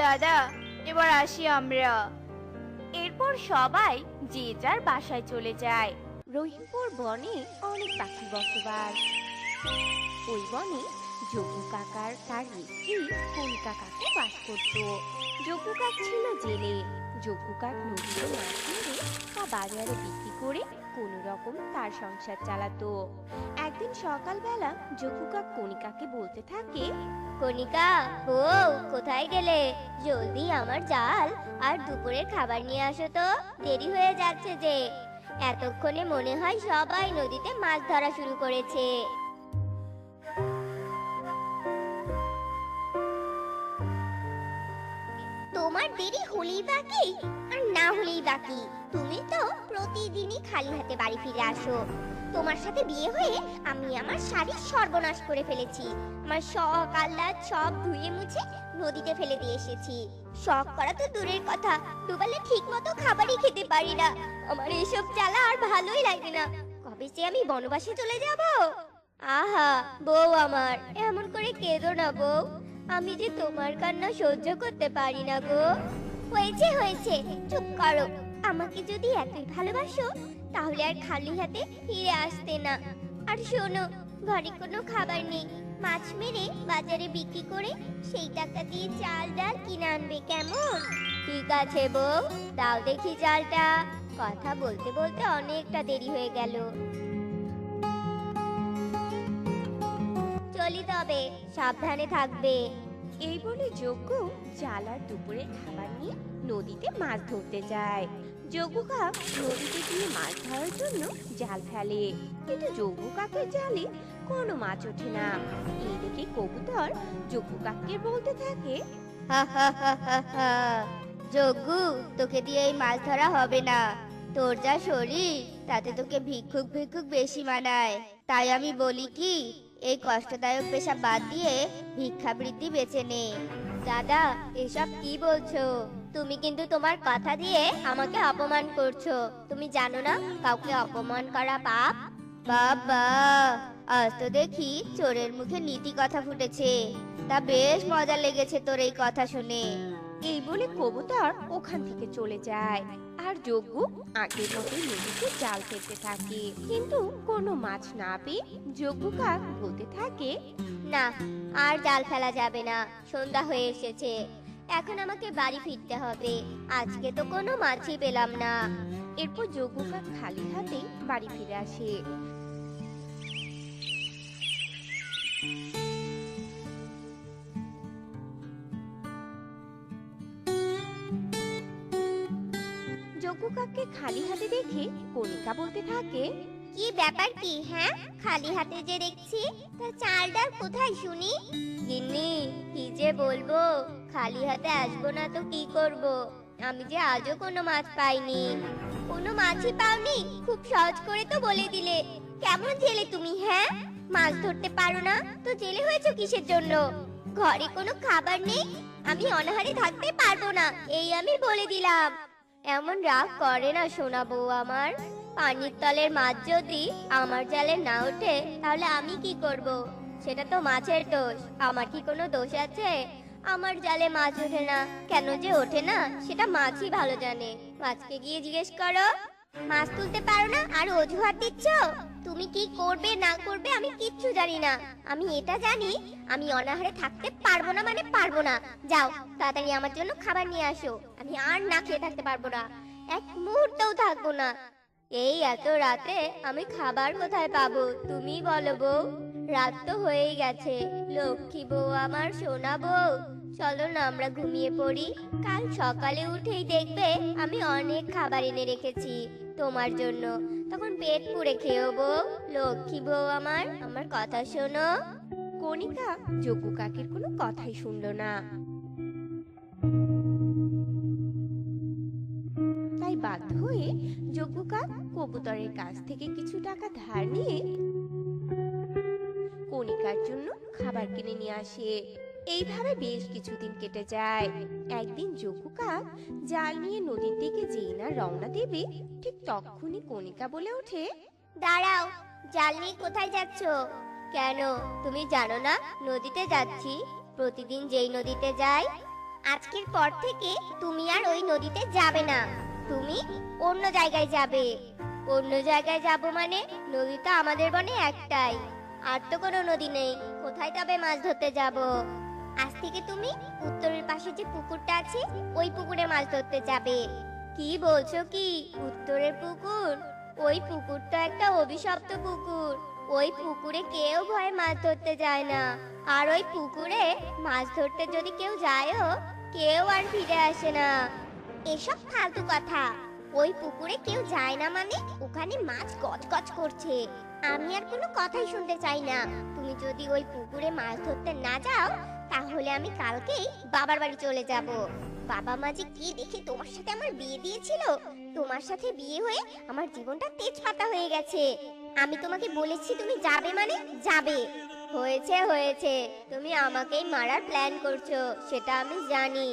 দাদা, এবার আসি আমরা। এরপর সবাই যে যার বাসায় চলে যায়। রহিমপুর বনে অনেক পাখি বসবাস। ওই বনে যজ্ঞ কাকার তার স্ত্রী কণিকা কাকু বাস করত। যজ্ঞ কাক ছিল জেলে। যজ্ঞ কাক নদীতে মাছ মেরে তা বাজারে বিক্রি করে কোনো রকম তার সংসার চালাতো। একদিন সকালবেলা যজ্ঞ কাক কণিকাকে বলতে থাকে, কণিকা বউ, কোথায় গেলে? জলদি আমার জাল আর দুপুরের খাবার নিয়ে আসো তো, দেরি হয়ে যাচ্ছে যে। এতক্ষণে মনে হয় সবাই নদীতে মাছ ধরা শুরু করেছে। তোমার দেরি হলেই বাকি আর না হলেই বাকি। তুমি তো প্রতিদিনই খালি হাতে বাড়ি ফিরে আসো। তোমার সাথে বিয়ে হয়ে আমি আমার শাড়ি সর্বনাশ করে ফেলেছি। আমার শখ আহ্লাদ সব ধুয়ে মুছে নদীতে ফেলে দিয়ে এসেছি। শখ করা তো দূরের কথা, দুবেলা ঠিক মতো খাবারই খেতে পারি না। আমার এসব জ্বালা আর ভালোই লাগে না। কবে যে আমি বনবাসে চলে যাব। আহা বউ আমার, এমন করে কেঁদো না বউ। আমি যে তোমার কান্না সহ্য করতে পারি না গো। হয়েছে হয়েছে, চুপ করো। আমাকে যদি এতই ভালোবাসো তাহলে আর খালি হাতে ফিরে আসতে না। আর শোনো, ঘরে কোনো খাবার নেই, মাছ মেরে বাজারে বিক্রি করে সেই টাকা দিয়ে চাল ডাল কিনে আনবে, কেমন? ঠিক আছে বউ, দাও দেখি চালটা। কথা বলতে বলতে অনেকটা দেরি হয়ে গেল। চলি তবে, সাবধানে থাকবে। এই বলে যজ্ঞ জাল আর দুপুরের খাবার নিয়ে নদীতে মাছ ধরতে যায়। যজ্ঞ কাক নদীতে গিয়ে মাছ ধরার জন্য জাল ফেলে, কিন্তু যজ্ঞ কাকের জালে কোনো মাছ ওঠে না। এই দেখে কবুতর যজ্ঞ কাককে বলতে থাকে, যজ্ঞ, তোকে দিয়ে এই মাছ ধরা হবে না। তোর যা শরীর, তাতে তোকে ভিক্ষুক ভিক্ষুক বেশি মানায়। তাই আমি বলি কি, এই কষ্টদায়ক পেশা বাদ দিয়ে ভিক্ষাবৃত্তি বেছে নে। দাদা, এসব কি বলছো? তুমি কিন্তু তোমার কথা দিয়ে আমাকে অপমান করছো। তুমি জানো না কাউকে অপমান করা পাপ? বাবা, আজ তো দেখি চোরের মুখে নীতি কথা ফুটেছে। তা বেশ মজা লেগেছে তোর এই কথা শুনে। এই বলে কবুতর ওখান থেকে চলে যায়। আর যজ্ঞ আগের মতো নদীতে জাল ফেলতে থাকে, কিন্তু কোনো মাছ না পেয়ে যজ্ঞ কাক বলতে থাকে, না, আর জাল ফেলা যাবে না। সন্ধ্যা হয়ে এসেছে, এখন আমাকে বাড়ি ফিরতে হবে। আজকে তো কোনো মাছই পেলাম না। এরপর যজ্ঞ কাক খালি হাতে বাড়ি ফিরে আসে। যজ্ঞ কাককে খালি হাতে দেখে কণিকা বলতে থাকে, কি ব্যাপার কি? হ্যাঁ, খালি হাতে যে দেখছি, তা চাল ডাল কোথায় শুনি? গিন্নি, কি যে বলবো, খালি হাতে আসবো না তো কি করব? আমি যে আজও কোনো মাছ পাইনি। কোনো মাছই পাওনি? খুব সহজ করে তো বলে দিলে। কেমন জেলে তুমি? হ্যাঁ, মাছ ধরতে পারো না তো জেলে হয়েছো কিসের জন্য? ঘরে কোনো খাবার নেই, আমি অনাহারে থাকতে পারবো না, এই আমি বলে দিলাম। এমন রাগ করে না সোনা বউ আমার। পানির তলের মাছ যদি আমার জালে না ওঠে তাহলে আমি কি করব? সেটা তো মাছের দোষ, আমার কি কোনো দোষ আছে? আমার জালে মাছ ওঠে না। কেন যে ওঠে না সেটা মাছই ভালো জানে। মাছকে গিয়ে জিজ্ঞেস করো। মাছ তুলতে পারো না আর অজুহাত দিচ্ছ? তুমি কি করবে না করবে আমি কিচ্ছু জানি না। আমি এটা জানি, আমি অনাহারে থাকতে পারবো না মানে পারবো না। যাও তাড়াতাড়ি আমার জন্য খাবার নিয়ে আসো। আমি আর না খেয়ে থাকতে পারবো না, এক মুহূর্তও থাকবো না। এই এত রাতে আমি খাবার কোথায় পাবো তুমি বলো বউ? রাত তো হয়েই গেছে। লক্ষ্মী বউ আমার, সোনা বউ, চলো না আমরা ঘুমিয়ে পড়ি। কাল সকালে উঠেই দেখবে আমি অনেক খাবার এনে রেখেছি তোমার জন্য। তখন পেট পুড়ে খেও বউ। লক্ষ্মী বউ আমার, আমার কথা শোনো। কণিকা যজ্ঞ কাকের কোনো কথাই শুনলো না। তাই বাধ্য হয়ে যজ্ঞ কাক কবুতরের কাছ থেকে কিছু টাকা ধার নিয়ে কণিকার জন্য খাবার কিনে নিয়ে আসে। এইভাবে বেশ কিছুদিন কেটে যায়। একদিন যজ্ঞ কাক জাল নিয়ে নদীর দিকে যেই না রওনা দেবে, ঠিক তখনই কণিকা বলে ওঠে, দাঁড়াও, জাল নিয়ে কোথায় যাচ্ছ? কেন তুমি জানো না নদীতে যাচ্ছি? প্রতিদিন যেই নদীতে যাই, আজকের পর থেকে তুমি আর ওই নদীতে যাবে না। তুমি অন্য জায়গায় যাবে। অন্য জায়গায় যাব মানে? নদী তো আমাদের বনে একটাই, আর তো কোনো নদী নেই। কোথায় তবে মাছ ধরতে যাব? আজ থেকে তুমি উত্তরের পাশে যে পুকুরটা আছে ওই পুকুরে মাছ ধরতে যাবে। কি বলছো কি? উত্তরের পুকুর? ওই পুকুর তো একটা অভিশপ্ত পুকুর। ওই পুকুরে কেউ ভয়ে মাছ ধরতে যায় না। আর ওই পুকুরে মাছ ধরতে যদি কেউ যায়ও, কেউ আর ফিরে আসে না। এসব ফালতু কথা। ওই পুকুরে কেউ যায় না মানে ওখানে মাছ গজগজ করছে। আমি আর কোনো কথাই শুনতে চাই না। তুমি যদি ওই পুকুরে মাছ ধরতে না যাও, তাহলে আমি কালকেই বাবার বাড়ি চলে যাব। বাবা মা যে কি দেখে তোমার সাথে আমার বিয়ে দিয়েছিল, তোমার সাথে বিয়ে হয়ে আমার জীবনটা তেজপাতা হয়ে গেছে। আমি তোমাকে বলেছি তুমি যাবে মানে যাবে। হয়েছে হয়েছে, তুমি আমাকেই মারার প্ল্যান করছো সেটা আমি জানি।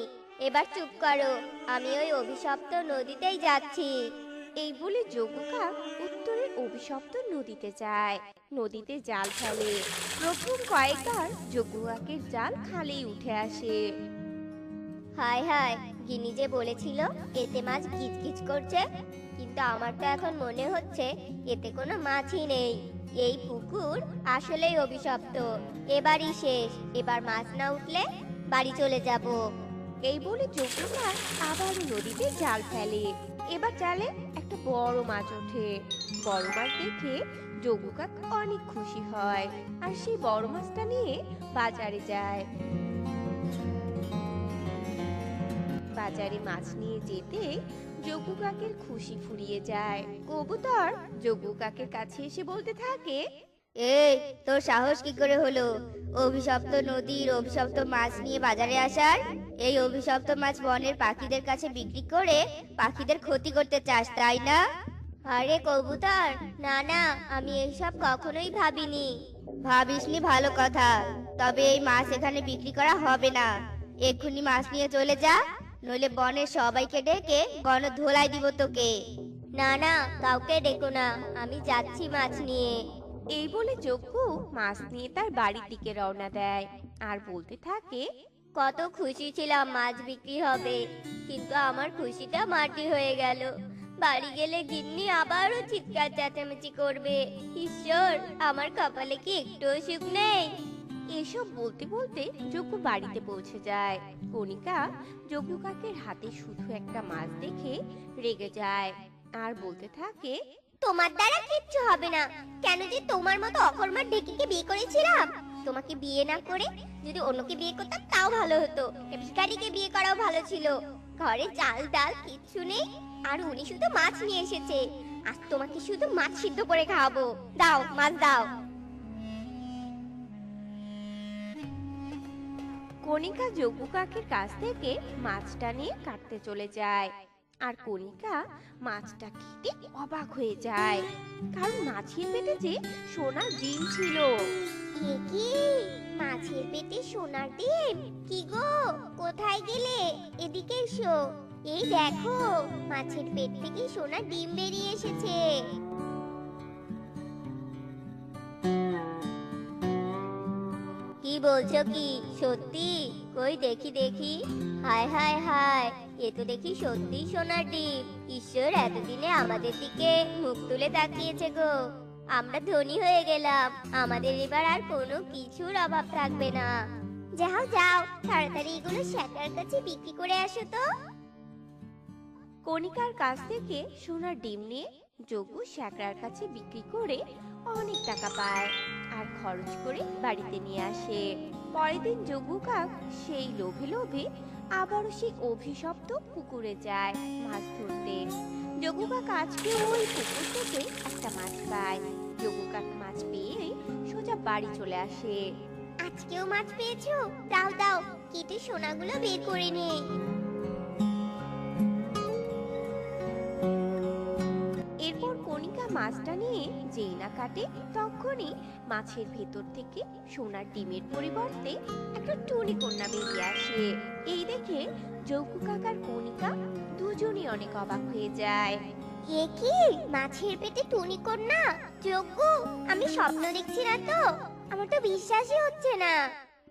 এবার চুপ করো, আমি ওই অভিশপ্ত নদীতেই যাচ্ছি। এই বলে যজ্ঞ কাক উত্তরের অভিশপ্ত নদীতে যায়। নদীতে জাল ফেলে। প্রথম কয়েকবার যজ্ঞ কাকের জাল খালেই উঠে আসে। হায় হায়, গিনি যে বলেছিল এতে মাছ কিচকিচ করছে, কিন্তু আমার তো এখন মনে হচ্ছে এতে কোনো মাছই নেই। এই পুকুর আসলেই অভিশপ্ত। এবারই শেষ। এবার মাছ না উঠলে বাড়ি চলে যাব। এই বলে যজ্ঞ কাক আবার নদীতে জাল ফেলে। এবার জালে একটা বড় মাছ ওঠে। বড় মাছ দেখে যজ্ঞ কাক অনেক খুশি হয়, আর সেই বড় মাছটা নিয়ে বাজারে যায়। বাজারে মাছ নিয়ে যেতে যজ্ঞ কাকের খুশি ফুরিয়ে যায়। কবুতর যজ্ঞ কাকের কাছে এসে বলতে থাকে, এই তোর সাহস কি করে হলো অভিশপ্ত নদীর অভিশপ্ত মাছ নিয়ে বাজারে আসার? এই অভিশপ্ত মাছ বনের পাখিদের কাছে বিক্রি করে পাখিদের ক্ষতি করতে চাস, তাই না? আরে কবুতর, না না, আমি এইসব কখনোই ভাবিনি। ভাবিসনি ভালো কথা, তবে এই মাছ এখানে বিক্রি করা হবে না। এক্ষুনি মাছ নিয়ে চলে যা, নইলে বনের সবাইকে ডেকে গণধোলাই দিব তোকে। না না, কাউকে ডেকো না, আমি যাচ্ছি মাছ নিয়ে। এই বলে যজ্ঞ মাছ নিয়ে তার বাড়ির দিকে রওনা দেয় আর বলতে থাকে, কত খুশি ছিলাম মাছ বিক্রি হবে, কিন্তু আমার খুশিটা মাটি হয়ে গেল। বাড়ি গেলে গিন্নি আবারও চিৎকার চেঁচামেচি করবে। ঈশ্বর, আমার কপালে কি একটুও সুখ নেই। এসব বলতে বলতে যজ্ঞ বাড়িতে পৌঁছে যায়। কণিকা যজ্ঞ কাকের হাতে শুধু একটা মাছ দেখে রেগে যায় আর বলতে থাকে, তোমার দ্বারা কিচ্ছু হবে না। কেন যে তোমার মতো অকর্মার ঢেকিকে বিয়ে করেছিলাম। তোমাকে বিয়ে না করে যদি অন্যকে বিয়ে করতাম তাও ভালো হতো। ভিখারিকে বিয়ে করাও ভালো ছিল। ঘরে চাল ডাল কিচ্ছু নেই, আর উনি শুধু মাছ নিয়ে এসেছে। আজ তোমাকে শুধু মাছ সিদ্ধ করে খাওয়াবো। দাও মাছ দাও। কণিকা যজ্ঞ কাকের কাছ থেকে মাছটা নিয়ে কাটতে চলে যায়। আর কণিকা মাছটা খেতে অবাক হয়ে যায়, কারণ মাছের পেটে যে সোনার ডিম ছিল। এ কি? মাছের পেটে সোনার ডিম? কি গো, কোথায় গেলে? এদিকে এসো। এই দেখো, মাছের পেট থেকে সোনার ডিম বেরিয়ে এসেছে। কি বলছো কি? সত্যি? কই দেখি দেখি। হায় হায় হায়, এ তো দেখি সত্যি সোনার ডিম। ঈশ্বর এতদিনে আমাদের দিকে মুখ তুলে তাকিয়েছে গো। আমরা ধনী হয়ে গেলাম, আমাদের এবার আর কোনো কিছুর অভাব থাকবে না। যাও যাও, তাড়াতাড়ি এগুলো শ্যাকরার কাছে বিক্রি করে আসো তো। কণিকার কাছ থেকে সোনার ডিম নিয়ে যজ্ঞ শ্যাকরার কাছে বিক্রি করে অনেক টাকা পায় আর খরচ করে বাড়িতে নিয়ে আসে। পরের দিন যজ্ঞ কাক সেই লোভে লোভে আবারও সেই অভিশপ্ত পুকুরে যায় মাছ ধরতে। যজ্ঞ কাক আজকে ওই পুকুর থেকে একটা মাছ পায়। যজ্ঞ কাক মাছ পেয়ে সোজা বাড়ি চলে আসে। আজকেও মাছ পেয়েছো? দাও দাও, কেটে সোনাগুলো বের করে নেই। এরপর কণিকা মাছটা নিয়ে যেই না কাটে তখনই মাছের ভেতর থেকে সোনার ডিমের পরিবর্তে একটা টুনি কন্যা বেরিয়ে আসে। এই দেখে যজ্ঞ কাকার কণিকা দুজনই অনেক অবাক হয়ে যায়। এ কি, মাছের পেটে টুনি কন্যা? যজ্ঞ, আমি স্বপ্ন দেখছি না তো? আমার তো বিশ্বাসই হচ্ছে না।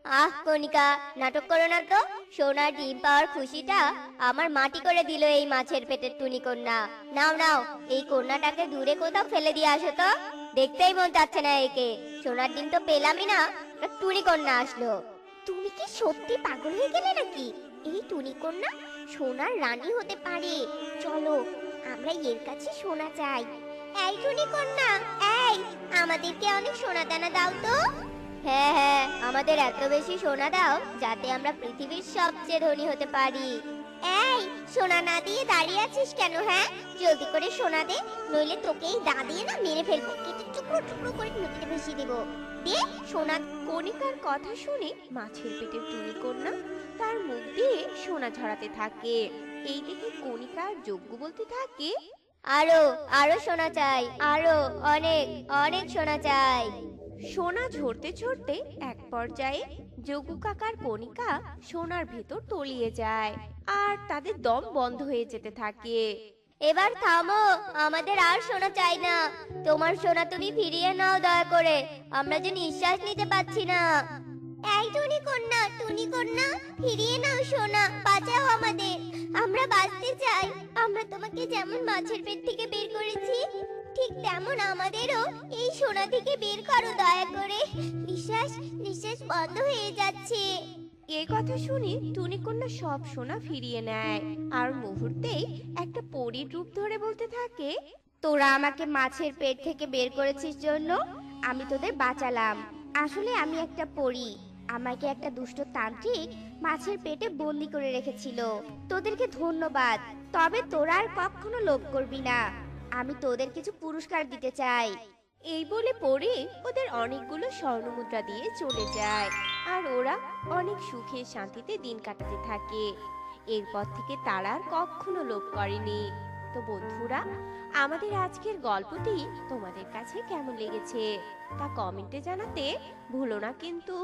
আহ কণিকা, নাটক করো না তো। সোনার ডিম পাওয়ার খুশিটা আমার মাটি করে দিল এই মাছের পেটের টুনি কন্যা। নাও নাও, এই কন্যাটাকে দূরে কোথাও ফেলে দিয়ে আসো তো। দেখতেই মন চাচ্ছে না একে। সোনার ডিম তো পেলামই না, একটা টুনি কন্যা আসলো। তুমি কি সত্যি পাগল হয়ে গেলে নাকি? এই টুনি কন্যা সোনার রানী হতে পারে। চলো, আমরা এর কাছে সোনা চাই। এই টুনি কন্যা, এই, আমাদেরকে অনেক সোনা দানা দাও তো। হ্যাঁ হ্যাঁ, আমাদের এত বেশি সোনা দাও যাতে আমরা পৃথিবীর সবচেয়ে ধনী হতে পারি। এই, সোনা না দিয়ে দাঁড়িয়ে আছিস কেন? হ্যাঁ, জলদি করে সোনা দে, নইলে তোকে এই দা দিয়ে না মেরে ফেলবো, কেটে টুকরো টুকরো করে নদীতে ভেসে দেবো। দে সোনা। কণিকার কথা শুনে মাছের পেটের টুনি কন্যা তার মুখ দিয়ে সোনা ঝরাতে থাকে। এই দেখে কণিকা আর যজ্ঞ বলতে থাকে, আরো আরো সোনা চাই, আরো অনেক অনেক সোনা চাই। সোনা ঝরতে ঝরতে এক পর্যায়ে যজ্ঞ কাকার কণিকা সোনার ভেতর তলিয়ে যায় আর তাদের দম বন্ধ হয়ে যেতে থাকে। এবার থামো, আমাদের আর সোনা চাই না। তোমার সোনা তুমি ফিরিয়ে নাও দয়া করে, আমরা যে নিঃশ্বাস নিতে পাচ্ছি না। এই টুনি কন্যা, ফিরিয়ে নাও সোনা, বাঁচাও আমাদের। আমরা বাঁচতে চাই। আমরা তোমাকে যেমন মাছের পেট থেকে বের করেছি, ঠিক তেমন আমাদেরও এই সোনা থেকে বের করো দয়া করে। নিঃশ্বাস নিঃশ্বাস বন্ধ হয়ে যাচ্ছে। এই কথা শুনে টুনি কন্যা সব সোনা ফিরিয়ে নেয় আর মুহূর্তেই একটা পরীর রূপ ধরে বলতে থাকে, তোরা আমাকে মাছের পেট থেকে বের করেছিস জন্য আমি তোদের বাঁচালাম। আসলে আমি একটা পরী। আমাকে একটা দুষ্ট তান্ত্রিক মাছের পেটে বন্দি করে রেখেছিল। তোদেরকে ধন্যবাদ। তবে তোরা আর কখনো লোভ করবি না। আমি তোদের কিছু পুরস্কার দিতে চাই। এই বলে পরে ওদের অনেকগুলো স্বর্ণমুদ্রা দিয়ে চলে যায় আর ওরা অনেক সুখে শান্তিতে দিন কাটাতে থাকে। এরপর থেকে তারা আর কখনো লোভ করেনি। তো বন্ধুরা, আমাদের আজকের গল্পটি তোমাদের কাছে কেমন লেগেছে তা কমেন্টে জানাতে ভুলো না কিন্তু।